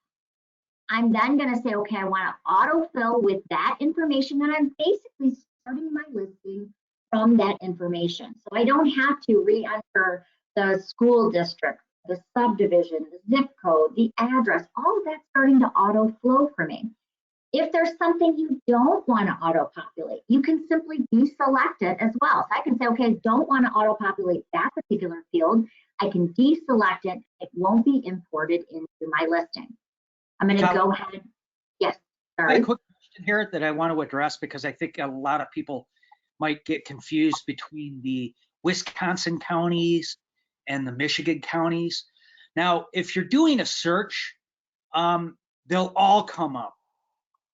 I'm then going to say, okay, I want to autofill with that information, and I'm basically starting my listing from that information. So I don't have to re-enter the school district, the subdivision, the zip code, the address, all of that's starting to auto flow for me. If there's something you don't want to auto populate, you can simply deselect it as well. So I can say, okay, I don't want to auto populate that particular field. I can deselect it. It won't be imported into my listing. I'm going to go ahead. Yes, sorry. A quick question here that I want to address because I think a lot of people might get confused between the Wisconsin counties and the Michigan counties. Now, if you're doing a search, they'll all come up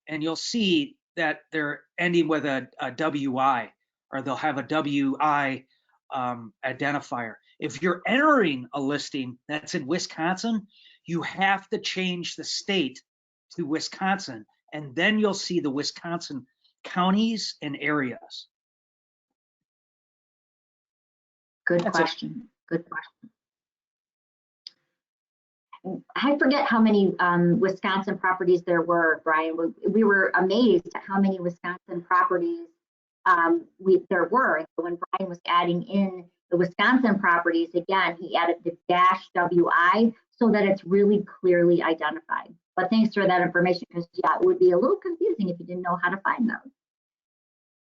and you'll see that they're ending with a WI or they'll have a WI identifier. If you're entering a listing that's in Wisconsin, you have to change the state to Wisconsin, and then you'll see the Wisconsin counties and areas. Good question. Good question. I forget how many Wisconsin properties there were, Brian. We were amazed at how many Wisconsin properties there were. And so when Brian was adding in the Wisconsin properties, again, he added the -WI so that it's really clearly identified. But thanks for that information because, yeah, it would be a little confusing if you didn't know how to find those.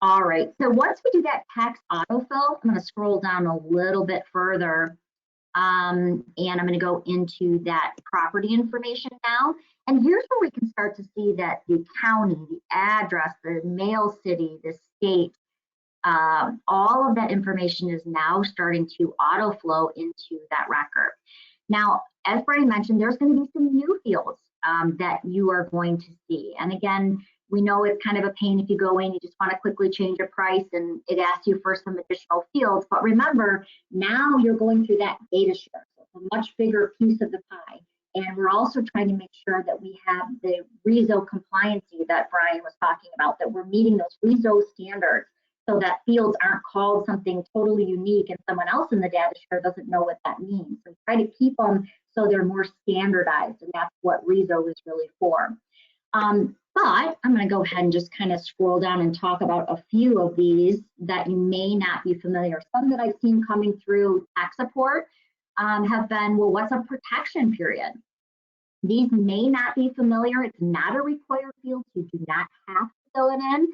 All right, so once we do that tax autofill, I'm going to scroll down a little bit further. And I'm going to go into that property information now. And here's where we can start to see that the county, the address, the mail city, the state, all of that information is now starting to auto flow into that record. Now, as Brian mentioned, there's going to be some new fields that you are going to see. And again, we know it's kind of a pain if you go in, you just want to quickly change a price and it asks you for some additional fields. But remember, now you're going through that data share. So it's a much bigger piece of the pie. And we're also trying to make sure that we have the REZO compliancy that Brian was talking about, that we're meeting those REZO standards so that fields aren't called something totally unique and someone else in the data share doesn't know what that means. So try to keep them so they're more standardized, and that's what REZO is really for. But I'm going to go ahead and just kind of scroll down and talk about a few of these that you may not be familiar. Some that I've seen coming through tax support have been, well, what's a protection period? These may not be familiar. It's not a required field. You do not have to fill it in.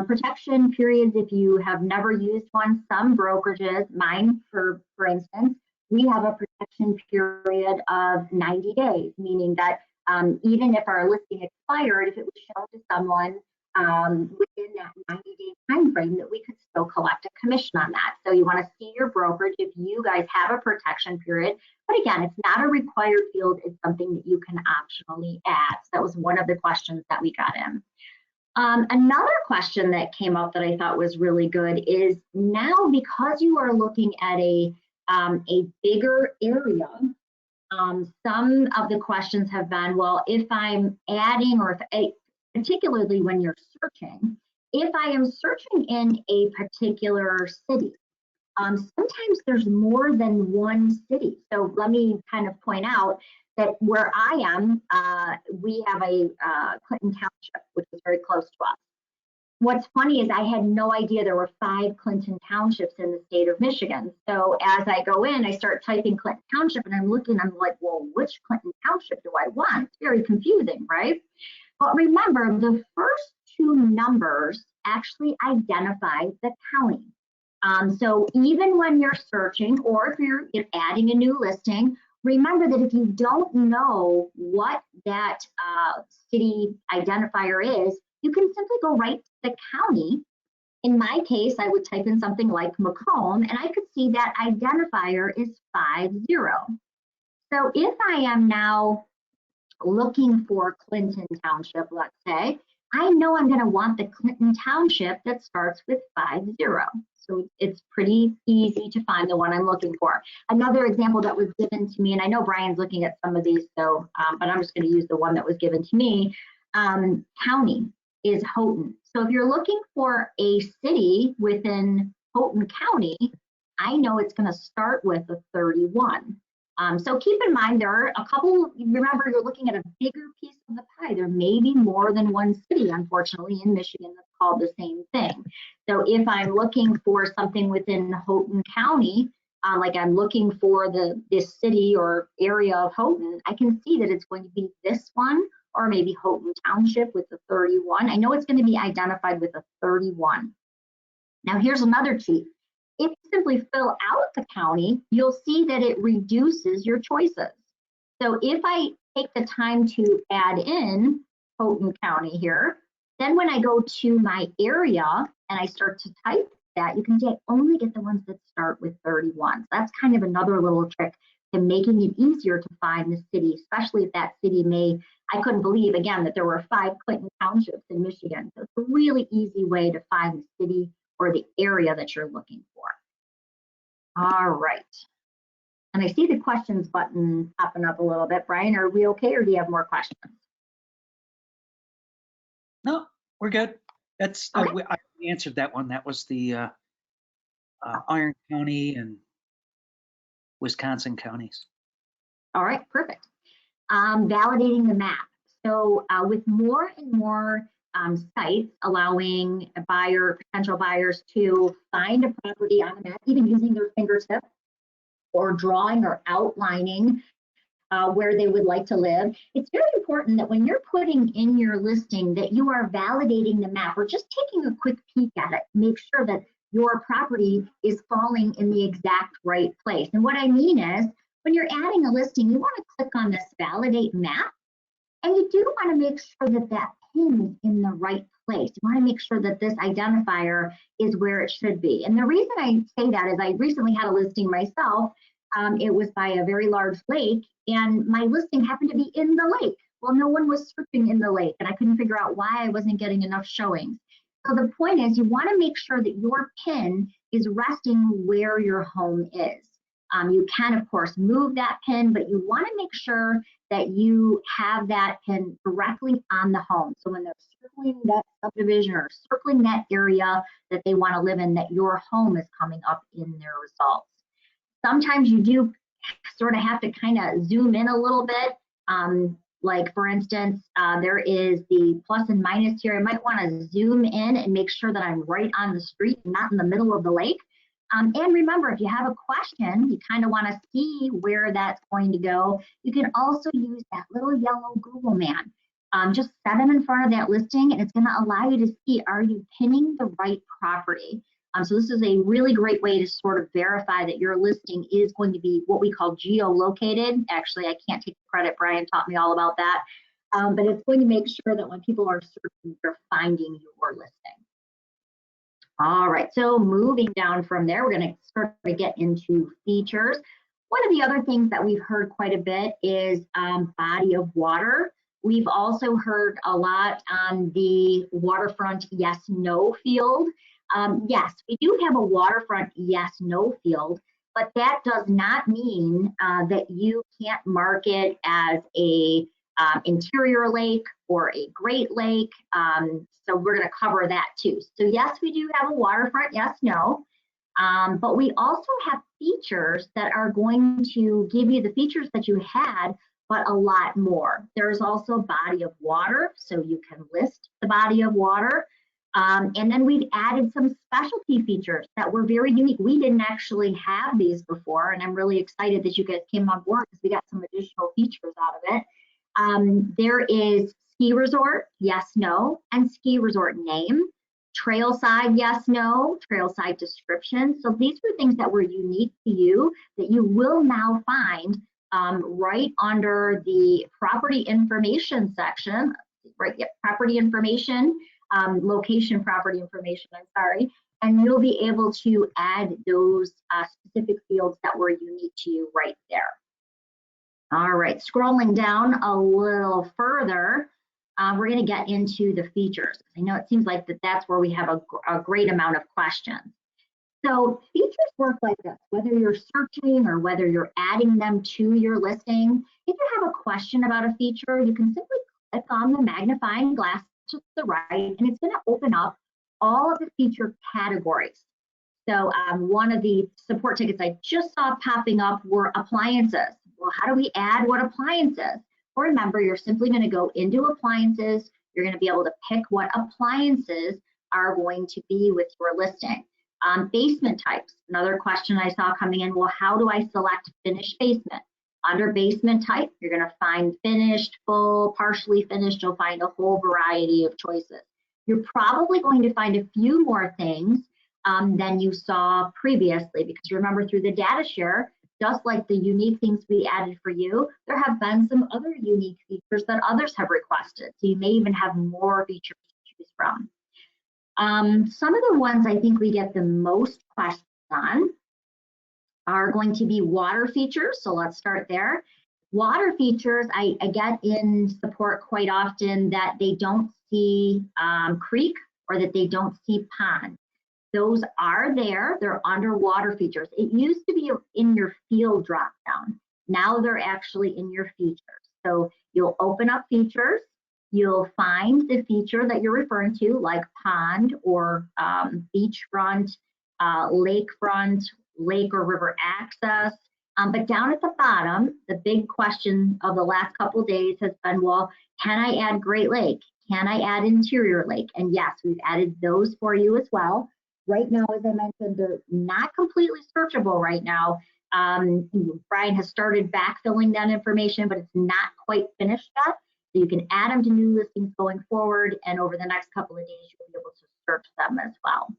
Protection periods, if you have never used one, some brokerages, mine for instance, we have a protection period of 90 days, meaning that even if our listing expired, if it was shown to someone within that 90-day time frame, that we could still collect a commission on that. So you want to see your brokerage if you guys have a protection period. But again, it's not a required field. It's something that you can optionally add. So that was one of the questions that we got in. Another question that came up that I thought was really good is now because you are looking at a bigger area, Some of the questions have been, well, if I'm adding, or particularly when you're searching, if I am searching in a particular city, sometimes there's more than one city. So let me kind of point out that where I am, we have a Clinton Township, which is very close to us. What's funny is I had no idea there were 5 Clinton Townships in the state of Michigan. So as I go in, I start typing Clinton Township and I'm looking, I'm like, well, which Clinton Township do I want? It's very confusing, right? But remember, the first 2 numbers actually identify the county. So even when you're searching, or if you're adding a new listing, remember that if you don't know what that city identifier is, you can simply go right to the county. In my case, I would type in something like Macomb, and I could see that identifier is 50. So if I am now looking for Clinton Township, let's say, I know I'm going to want the Clinton Township that starts with 50. So it's pretty easy to find the one I'm looking for. Another example that was given to me, and I know Brian's looking at some of these, so but I'm just going to use the one that was given to me. County is Houghton. So if you're looking for a city within Houghton County, I know it's going to start with a 31. So keep in mind, there are a couple, remember you're looking at a bigger piece of the pie. There may be more than one city, unfortunately, in Michigan that's called the same thing. So if I'm looking for something within Houghton County, like I'm looking for this city or area of Houghton, I can see that it's going to be this one, or maybe Houghton Township with the 31. I know it's going to be identified with a 31. Now here's another cheat. If you simply fill out the county, you'll see that it reduces your choices. So if I take the time to add in Houghton County here, then when I go to my area and I start to type that, you can see I only get the ones that start with 31. So that's kind of another little trick to making it easier to find the city, especially if that city I couldn't believe, again, that there were 5 Clinton Townships in Michigan. So it's a really easy way to find the city or the area that you're looking for. All right. And I see the questions button popping up a little bit. Brian, are we okay, or do you have more questions? No, we're good. That's okay. I answered that one. That was the Iron County and Wisconsin counties. All right, perfect. Validating the map. So with more and more sites allowing potential buyers to find a property on the map, even using their fingertip or drawing or outlining where they would like to live, it's very important that when you're putting in your listing that you are validating the map or just taking a quick peek at it. Make sure that your property is falling in the exact right place. And what I mean is, when you're adding a listing, you want to click on this validate map, and you do want to make sure that that pin is in the right place. You want to make sure that this identifier is where it should be. And the reason I say that is I recently had a listing myself. It was by a very large lake, and my listing happened to be in the lake. Well, no one was searching in the lake, and I couldn't figure out why I wasn't getting enough showings. So the point is, you want to make sure that your pin is resting where your home is. You can, of course, move that pin, but you want to make sure that you have that pin directly on the home. So when they're circling that subdivision or circling that area that they want to live in, that your home is coming up in their results. Sometimes you do sort of have to kind of zoom in a little bit. Like for instance, there is the plus and minus here. I might want to zoom in and make sure that I'm right on the street, not in the middle of the lake. And remember, if you have a question, you kind of want to see where that's going to go. You can also use that little yellow Google man. Just set them in front of that listing, and it's going to allow you to see, are you pinning the right property? So this is a really great way to sort of verify that your listing is going to be what we call geolocated. Actually, I can't take credit. Brian taught me all about that. But it's going to make sure that when people are searching, they're finding your listing. All right, so moving down from there, we're going to start to get into features. One of the other things that we've heard quite a bit is body of water. We've also heard a lot on the waterfront yes/no field. Yes, we do have a waterfront yes/no field, but that does not mean that you can't mark it as a interior lake or a Great Lake. So we're going to cover that too. So yes, we do have a waterfront, yes, no. But we also have features that are going to give you the features that you had, but a lot more. There's also body of water, so you can list the body of water. And then we've added some specialty features that were very unique. We didn't actually have these before, and I'm really excited that you guys came on board because we got some additional features out of it. There is ski resort, yes, no, and ski resort name. Trailside, yes, no, trailside description. So these were things that were unique to you that you will now find right under the property information section, right? Yep, property information, location property information, I'm sorry. And you'll be able to add those specific fields that were unique to you right there. All right, scrolling down a little further, we're going to get into the features. I know it seems like that's where we have a great amount of questions. So features work like this, whether you're searching or whether you're adding them to your listing. If you have a question about a feature, you can simply click on the magnifying glass to the right, and it's going to open up all of the feature categories. So one of the support tickets I just saw popping up were appliances. Well, how do we add what appliances? Well, remember, you're simply going to go into appliances. You're going to be able to pick what appliances are going to be with your listing. Basement types, another question I saw coming in, well, how do I select finished basement? Under basement type, you're going to find finished, full, partially finished. You'll find a whole variety of choices. You're probably going to find a few more things than you saw previously, because remember, through the data share, just like the unique things we added for you, there have been some other unique features that others have requested. So you may even have more features to choose from. Some of the ones I think we get the most questions on are going to be water features. So let's start there. Water features, I get in support quite often that they don't see creek or that they don't see pond. Those are there, they're underwater features. It used to be in your field dropdown. Now they're actually in your features. So you'll open up features, you'll find the feature that you're referring to, like pond or beachfront, lakefront, lake or river access. But down at the bottom, the big question of the last couple of days has been, well, can I add Great Lake? Can I add interior lake? And yes, we've added those for you as well. Right now, as I mentioned, they're not completely searchable right now. Brian has started backfilling that information, but it's not quite finished yet. So you can add them to new listings going forward, and over the next couple of days, you'll be able to search them as well.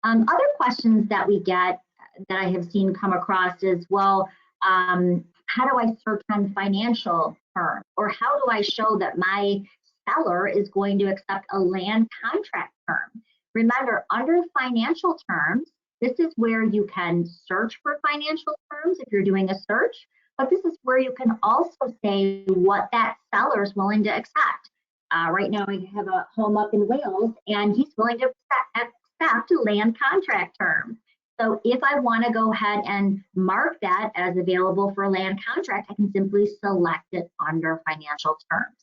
Other questions that we get that I have seen come across is, well, how do I search on financial terms? Or how do I show that my seller is going to accept a land contract term? Remember, under financial terms, this is where you can search for financial terms if you're doing a search, but this is where you can also say what that seller is willing to accept. Right now, I have a home up in Wales, and he's willing to accept a land contract term. So if I want to go ahead and mark that as available for a land contract, I can simply select it under financial terms.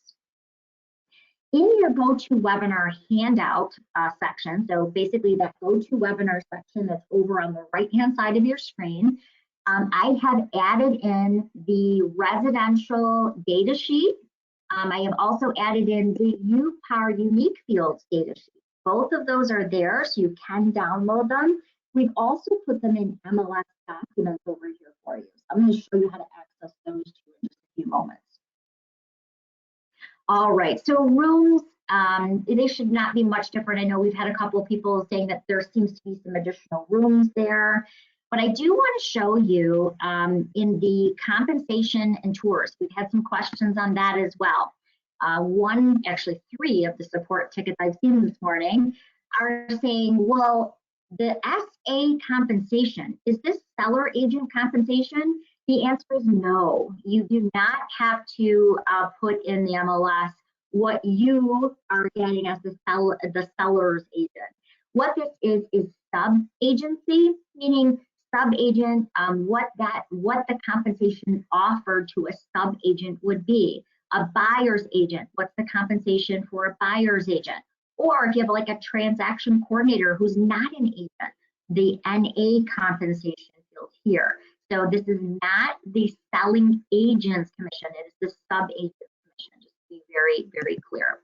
In your GoToWebinar handout section, so basically that GoToWebinar section that's over on the right-hand side of your screen, I have added in the residential data sheet. I have also added in the UPAR unique fields data sheet. Both of those are there, so you can download them. We've also put them in MLS documents over here for you. So I'm going to show you how to access those two in just a few moments. All right, so rooms, they should not be much different. I know we've had a couple of people saying that there seems to be some additional rooms there, but I do want to show you in the compensation and tours. We've had some questions on that as well. Actually three of the support tickets I've seen this morning are saying, well, the SA compensation, is this seller agent compensation? The answer is no. You do not have to put in the MLS what you are getting as the seller's agent. What this is sub-agency, meaning sub-agent, what the compensation offered to a sub-agent would be. A buyer's agent, what's the compensation for a buyer's agent? Or if you have like a transaction coordinator who's not an agent, the NA compensation field here. So this is not the selling agent's commission, it is the sub-agent's commission, just to be very, very clear.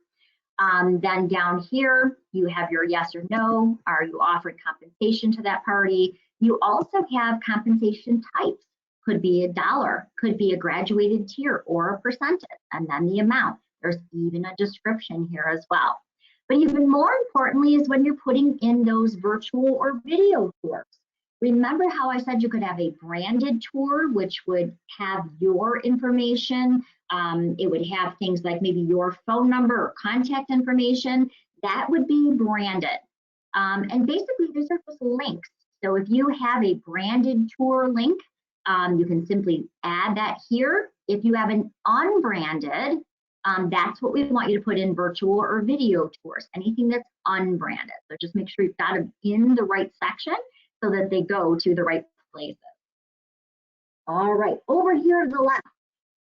Then down here, you have your yes or no. Are you offering compensation to that party? You also have compensation types. Could be $1, could be a graduated tier or a percentage, and then the amount. There's even a description here as well. But even more importantly is when you're putting in those virtual or video tours. Remember how I said you could have a branded tour, which would have your information. It would have things like maybe your phone number or contact information. That would be branded. And basically, these are just links. So if you have a branded tour link, you can simply add that here. If you have an unbranded, that's what we want you to put in virtual or video tours, anything that's unbranded. So just make sure you've got them in the right section so that they go to the right places. All right, over here to the left,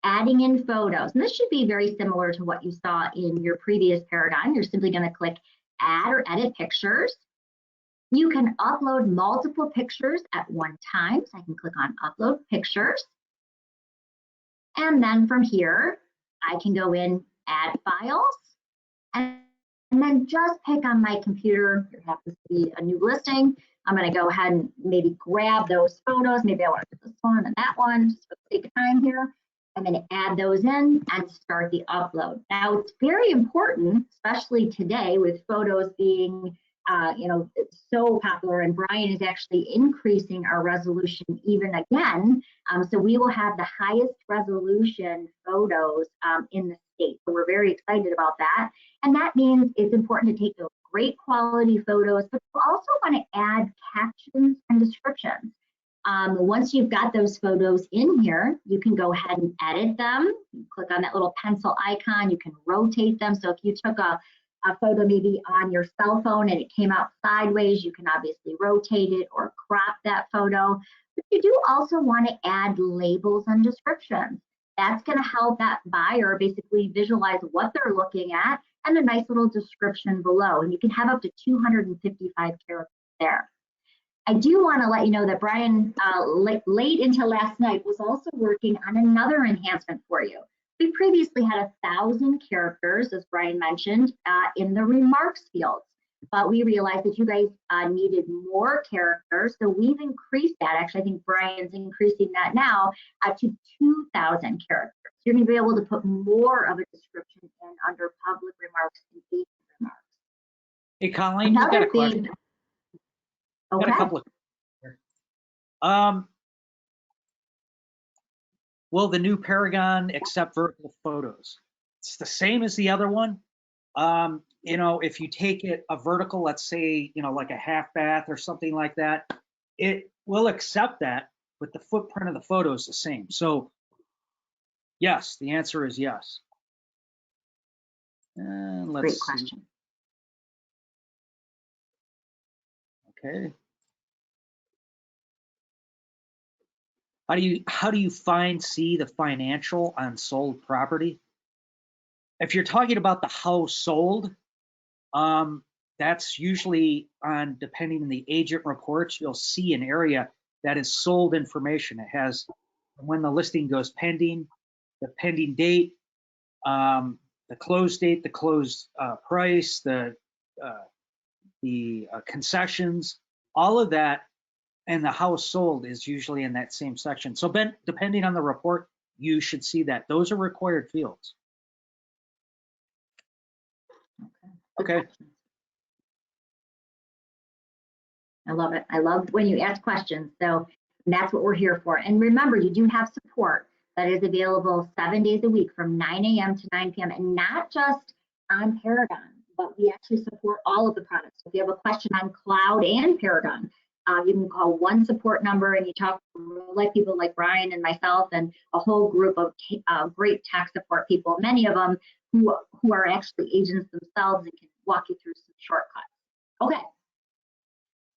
adding in photos. And this should be very similar to what you saw in your previous Paragon. You're simply going to click add or edit pictures. You can upload multiple pictures at one time. So I can click on upload pictures. And then from here, I can go in, add files, and then just pick on my computer. There happens to be a new listing. I'm going to go ahead and maybe grab those photos. Maybe I want to do this one and that one, just for the sake of time here. I'm going to add those in and start the upload. Now, it's very important, especially today with photos being so popular, and Brian is actually increasing our resolution even again. So we will have the highest resolution photos in the state. So we're very excited about that. And that means it's important to take those great quality photos, but you also want to add captions and descriptions. Once you've got those photos in here, you can go ahead and edit them. You click on that little pencil icon, you can rotate them. So if you took a photo maybe on your cell phone and it came out sideways, you can obviously rotate it or crop that photo. But you do also want to add labels and descriptions. That's going to help that buyer basically visualize what they're looking at and a nice little description below. And you can have up to 255 characters there. I do want to let you know that Brian, late into last night, was also working on another enhancement for you. We previously had 1,000 characters, as Brian mentioned, in the remarks fields, but we realized that you guys needed more characters, so we've increased that. Actually, I think Brian's increasing that now to 2,000 characters. You're going to be able to put more of a description in under public remarks and agent remarks. Hey, Colleen, you've got a question. Okay. Got a couple of will the new Paragon accept vertical photos? It's the same as the other one. If you take it a vertical, let's say, like a half bath or something like that, it will accept that, but the footprint of the photo is the same. So yes, the answer is yes. And let's Great question. See. Okay. How do you see the financial on sold property? If you're talking about the house sold, that's usually on, depending on the agent reports, you'll see an area that is sold information. It has when the listing goes pending, the pending date, the close date, the close price, the concessions, all of that. And the house sold is usually in that same section. So depending on the report, you should see that. Those are required fields. Okay. I love it. I love when you ask questions. So that's what we're here for. And remember, you do have support that is available 7 days a week from 9 a.m. to 9 p.m. and not just on Paragon, but we actually support all of the products. So if you have a question on cloud and Paragon, you can call one support number and you talk to like people like Brian and myself and a whole group of great tech support people, many of them who are actually agents themselves and can walk you through some shortcuts. Okay,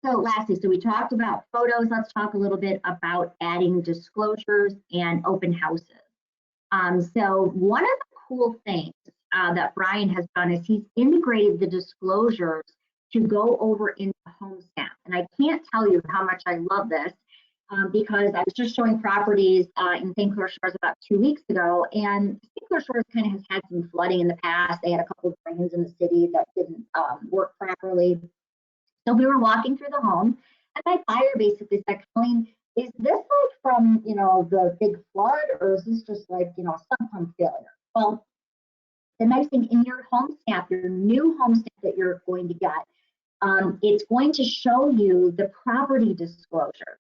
So lastly, so we talked about photos. Let's talk a little bit about adding disclosures and open houses. So one of the cool things that Brian has done is he's integrated the disclosures to go over into HomeSnap. And I can't tell you how much I love this because I was just showing properties in St. Clair Shores about 2 weeks ago, and St. Clair Shores kind of has had some flooding in the past. They had a couple of drains in the city that didn't work properly. So we were walking through the home, and my buyer basically said, Colleen, is this like from, the big flood, or is this just like, a sump pump failure? Well, the nice thing in your HomeSnap, your new HomeSnap that you're going to get, it's going to show you the property disclosures.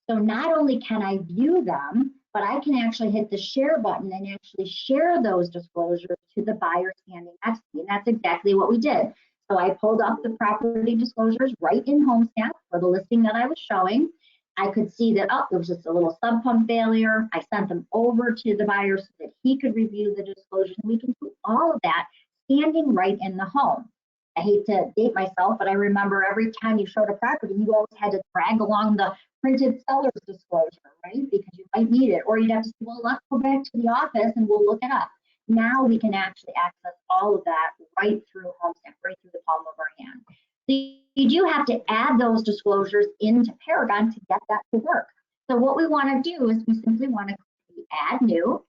So not only can I view them, but I can actually hit the share button and actually share those disclosures to the buyer standing next to me. And that's exactly what we did. So I pulled up the property disclosures right in HomeSnap for the listing that I was showing. I could see that, there was just a little sump pump failure. I sent them over to the buyer so that he could review the disclosures. And we can do all of that standing right in the home. I hate to date myself, but I remember every time you showed a property, you always had to drag along the printed seller's disclosure, right? Because you might need it, or you'd have to say, well, let's go back to the office and we'll look it up. Now we can actually access all of that right through HomeSnap, right through the palm of our hand. So you do have to add those disclosures into Paragon to get that to work. So what we want to do is we simply want to click Add New.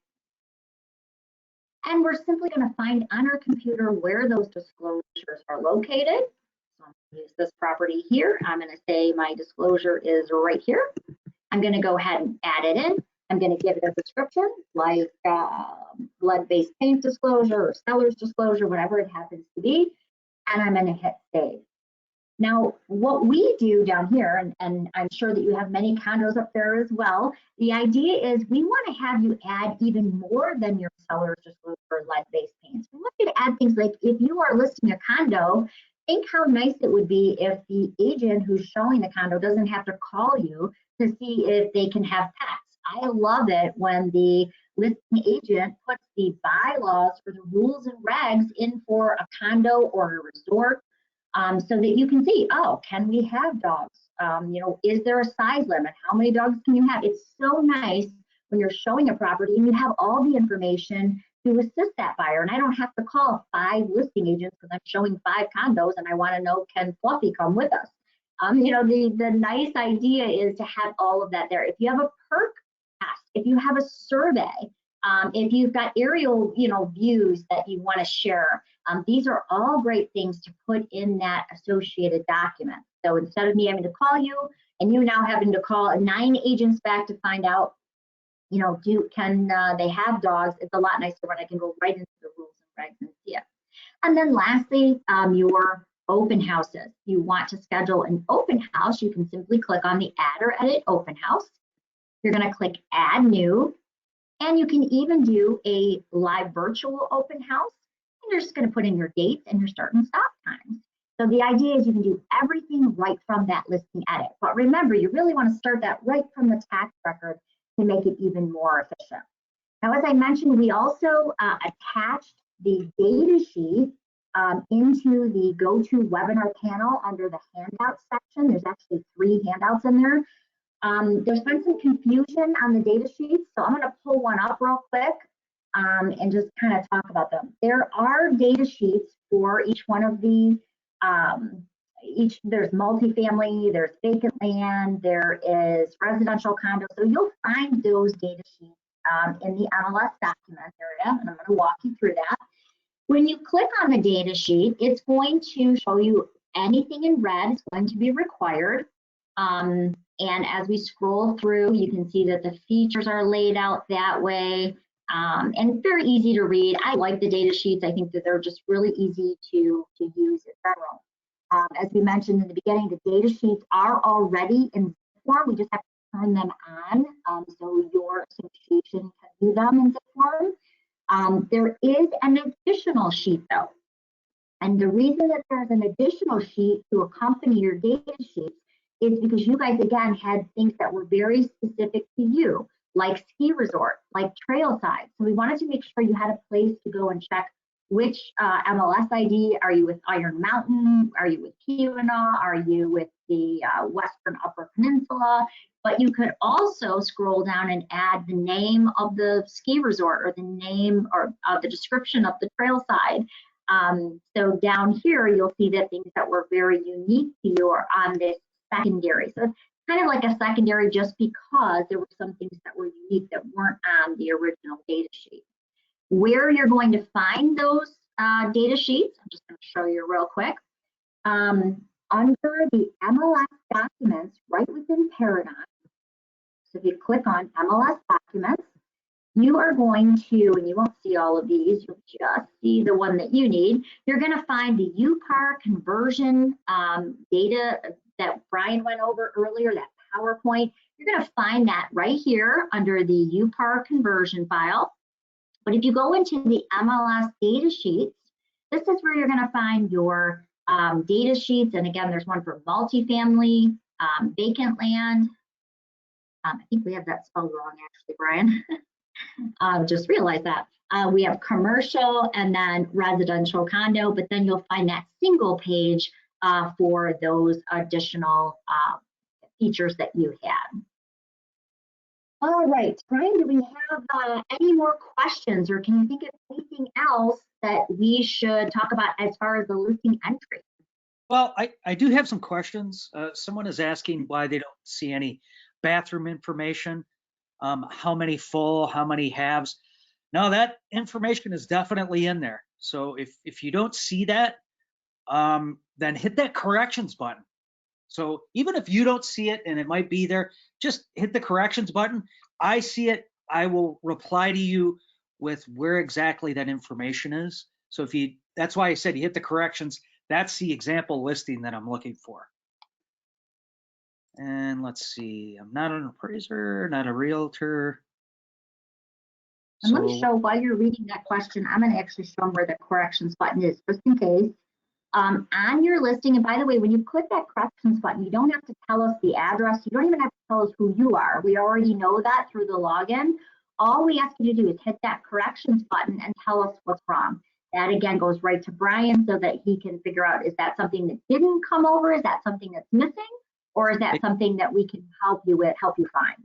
And we're simply going to find on our computer where those disclosures are located. So I'm going to use this property here. I'm going to say my disclosure is right here. I'm going to go ahead and add it in. I'm going to give it a description like lead-based paint disclosure or seller's disclosure, whatever it happens to be. And I'm going to hit save. Now, what we do down here, and I'm sure that you have many condos up there as well, the idea is we want to have you add even more than your seller's disclosure for lead-based paints. We want you to add things like, if you are listing a condo, think how nice it would be if the agent who's showing the condo doesn't have to call you to see if they can have pets. I love it when the listing agent puts the bylaws or the rules and regs in for a condo or a resort. So that you can see, can we have dogs? Is there a size limit? How many dogs can you have? It's so nice when you're showing a property and you have all the information to assist that buyer. And I don't have to call 5 listing agents because I'm showing 5 condos and I want to know, can Fluffy come with us? The nice idea is to have all of that there. If you have a perk test, if you have a survey, if you've got aerial, views that you want to share, these are all great things to put in that associated document. So instead of me having to call you and you now having to call 9 agents back to find out, can they have dogs? It's a lot nicer when I can go right into the rules and regs and see it. And then lastly, your open houses. You want to schedule an open house, you can simply click on the Add or Edit Open House. You're going to click Add New. And you can even do a live virtual open house. And you're just going to put in your dates and your start and stop times. So the idea is you can do everything right from that listing edit. But remember, you really want to start that right from the tax record to make it even more efficient. Now, as I mentioned, we also attached the data sheet into the GoToWebinar panel under the handouts section. There's actually 3 handouts in there. There's been some confusion on the data sheets, so I'm going to pull one up real quick and just kind of talk about them. There are data sheets for each one of the, there's multifamily, there's vacant land, there is residential condo, so you'll find those data sheets in the MLS documents area, and I'm going to walk you through that. When you click on the data sheet, it's going to show you anything in red is going to be required. And as we scroll through, you can see that the features are laid out that way, and very easy to read. I like the data sheets. I think that they're just really easy to use in general. As we mentioned in the beginning, the data sheets are already in zip form. We just have to turn them on, so your association can view them in zip form. There is an additional sheet though. And the reason that there's an additional sheet to accompany your data sheets is because you guys, again, had things that were very specific to you, like ski resort, like trail side. So we wanted to make sure you had a place to go and check which MLS ID. Are you with Iron Mountain? Are you with Keweenaw? Are you with the Western Upper Peninsula, but you could also scroll down and add the name of the ski resort or the name or the description of the trail side. So down here, you'll see that things that were very unique to you are on this secondary. So it's kind of like a secondary just because there were some things that were unique that weren't on the original data sheet. Where you're going to find those data sheets, I'm just going to show you real quick. Under the MLS documents, right within Paragon, so if you click on MLS documents, you are going to, and you won't see all of these, you'll just see the one that you need. You're going to find the UPAR conversion data that Brian went over earlier, that PowerPoint. You're going to find that right here under the UPAR conversion file. But if you go into the MLS data sheets, this is where you're going to find your data sheets. And again, there's one for multifamily, vacant land. I think we have that spelled wrong, actually, Brian. Just realized that. We have commercial and then residential condo, but then you'll find that single page for those additional features that you had. All right, Brian, do we have any more questions, or can you think of anything else that we should talk about as far as the listing entry? Well, I do have some questions. Someone is asking why they don't see any bathroom information, how many full, how many halves. No, that information is definitely in there. So if you don't see that, then hit that corrections button. So even if you don't see it and it might be there, just hit the corrections button. I see it, I will reply to you with where exactly that information is. So if you, that's why I said you hit the corrections. That's the example listing that I'm looking for. And let's see, I'm not an appraiser, not a realtor. And let me show, while you're reading that question, I'm going to actually show them where the corrections button is, just in case. On your listing, and by the way, when you click that corrections button, you don't have to tell us the address. You don't even have to tell us who you are. We already know that through the login. All we ask you to do is hit that corrections button and tell us what's wrong. That again goes right to Brian so that he can figure out, is that something that didn't come over? Is that something that's missing? Or is that something that we can help you with, help you find?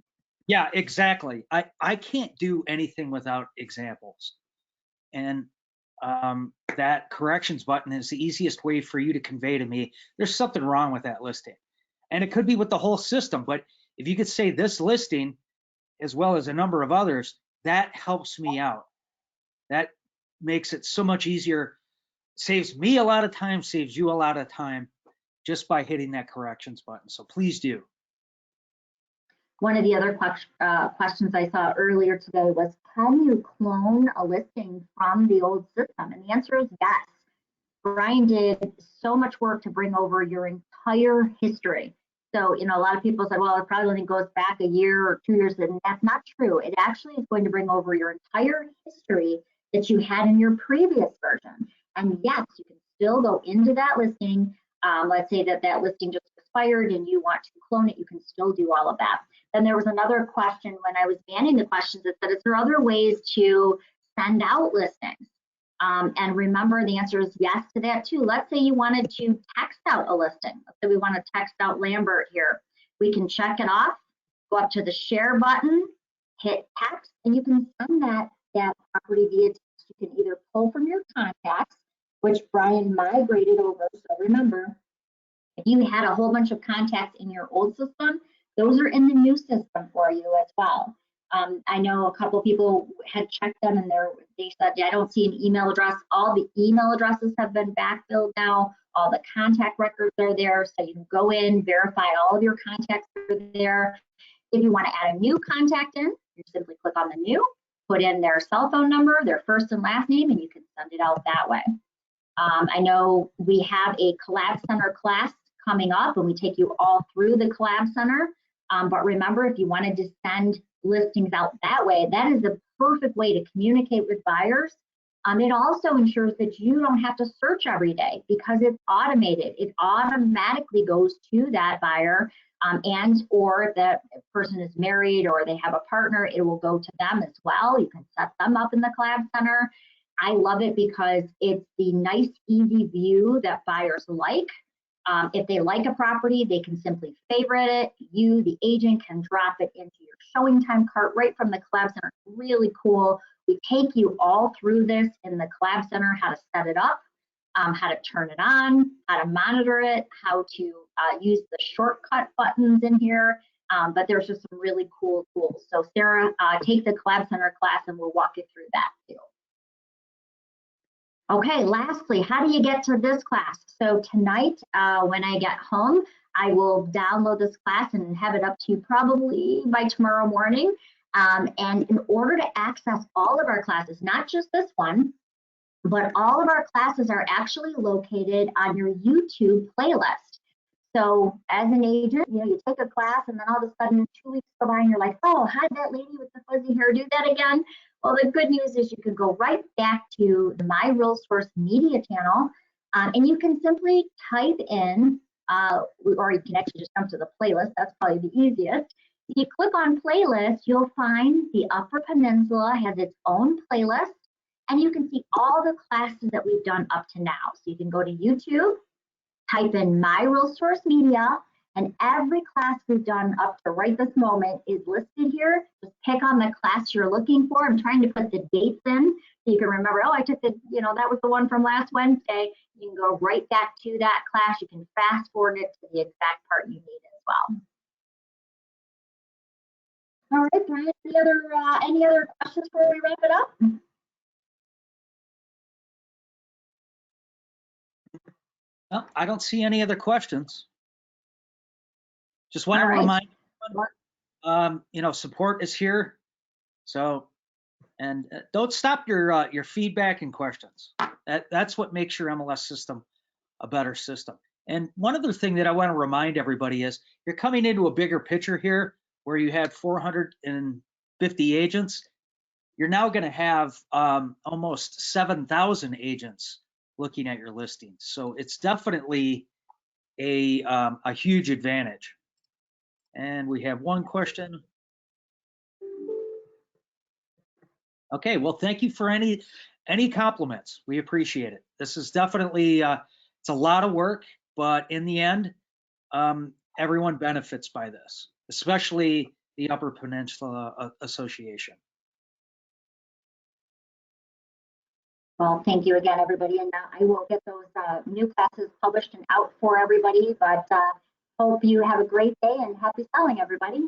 Yeah, exactly. I can't do anything without examples. And that corrections button is the easiest way for you to convey to me there's something wrong with that listing. And it could be with the whole system, but if you could say this listing as well as a number of others, that helps me out. That makes it so much easier, saves me a lot of time, saves you a lot of time just by hitting that corrections button. So please do. One of the other questions I saw earlier today was, can you clone a listing from the old system? And the answer is yes. Brian did so much work to bring over your entire history. So, you know, a lot of people said, well, it probably only goes back a year or 2 years, and that's not true. It actually is going to bring over your entire history that you had in your previous version. And yes, you can still go into that listing. Let's say that that listing just expired and you want to clone it, you can still do all of that. Then there was another question when I was banning the questions that said, is there other ways to send out listings? And remember, the answer is yes to that too. Let's say you wanted to text out a listing. Let's say we want to text out Lambert here. We can check it off, go up to the share button, hit text, and you can send that property via text. You can either pull from your contacts, which Brian migrated over. So remember, if you had a whole bunch of contacts in your old system, those are in the new system for you as well. I know a couple people had checked them and they said, yeah, I don't see an email address. All the email addresses have been backfilled now. All the contact records are there. So you can go in, verify all of your contacts are there. If you want to add a new contact in, you simply click on the new, put in their cell phone number, their first and last name, and you can send it out that way. I know we have a Collab Center class coming up and we take you all through the Collab Center. But remember, if you wanted to send listings out that way, that is the perfect way to communicate with buyers. It also ensures that you don't have to search every day because it's automated. It automatically goes to that buyer, and or if that person is married or they have a partner, it will go to them as well. You can set them up in the Collab Center. I love it because it's the nice, easy view that buyers like. If they like a property, they can simply favorite it. You, the agent, can drop it into your showing time cart right from the Collab Center. Really cool. We take you all through this in the Collab Center, how to set it up, how to turn it on, how to monitor it, how to use the shortcut buttons in here. But there's just some really cool tools. So Sarah, take the Collab Center class and we'll walk you through that too. Okay, lastly, how do you get to this class? So tonight, when I get home, I will download this class and have it up to you probably by tomorrow morning. And in order to access all of our classes, not just this one, but all of our classes are actually located on your YouTube playlist. So as an agent, you take a class and then all of a sudden 2 weeks go by and you're like, oh, how did that lady with the fuzzy hair do that again? Well, the good news is you can go right back to the My RealTors media channel and you can simply type in, or you can actually just jump to the playlist. That's probably the easiest. If you click on playlist, you'll find the Upper Peninsula has its own playlist and you can see all the classes that we've done up to now. So you can go to YouTube, type in My RealTors Media, and every class we've done up to right this moment is listed here. Just pick on the class you're looking for. I'm trying to put the dates in so you can remember, oh, I took the, that was the one from last Wednesday. You can go right back to that class. You can fast forward it to the exact part you need as well. All right, Brian, any other questions before we wrap it up? Well, I don't see any other questions. Just want to remind everyone, support is here. So, and don't stop your feedback and questions. That's what makes your MLS system a better system. And one other thing that I want to remind everybody is you're coming into a bigger picture here where you had 450 agents. You're now going to have almost 7,000 agents looking at your listings. So it's definitely a huge advantage. And we have one question. Okay, well, thank you for any compliments. We appreciate it. This is definitely, it's a lot of work, but in the end, everyone benefits by this, especially the Upper Peninsula Association. Well, thank you again, everybody. And I will get those new classes published and out for everybody, but hope you have a great day and happy selling, everybody.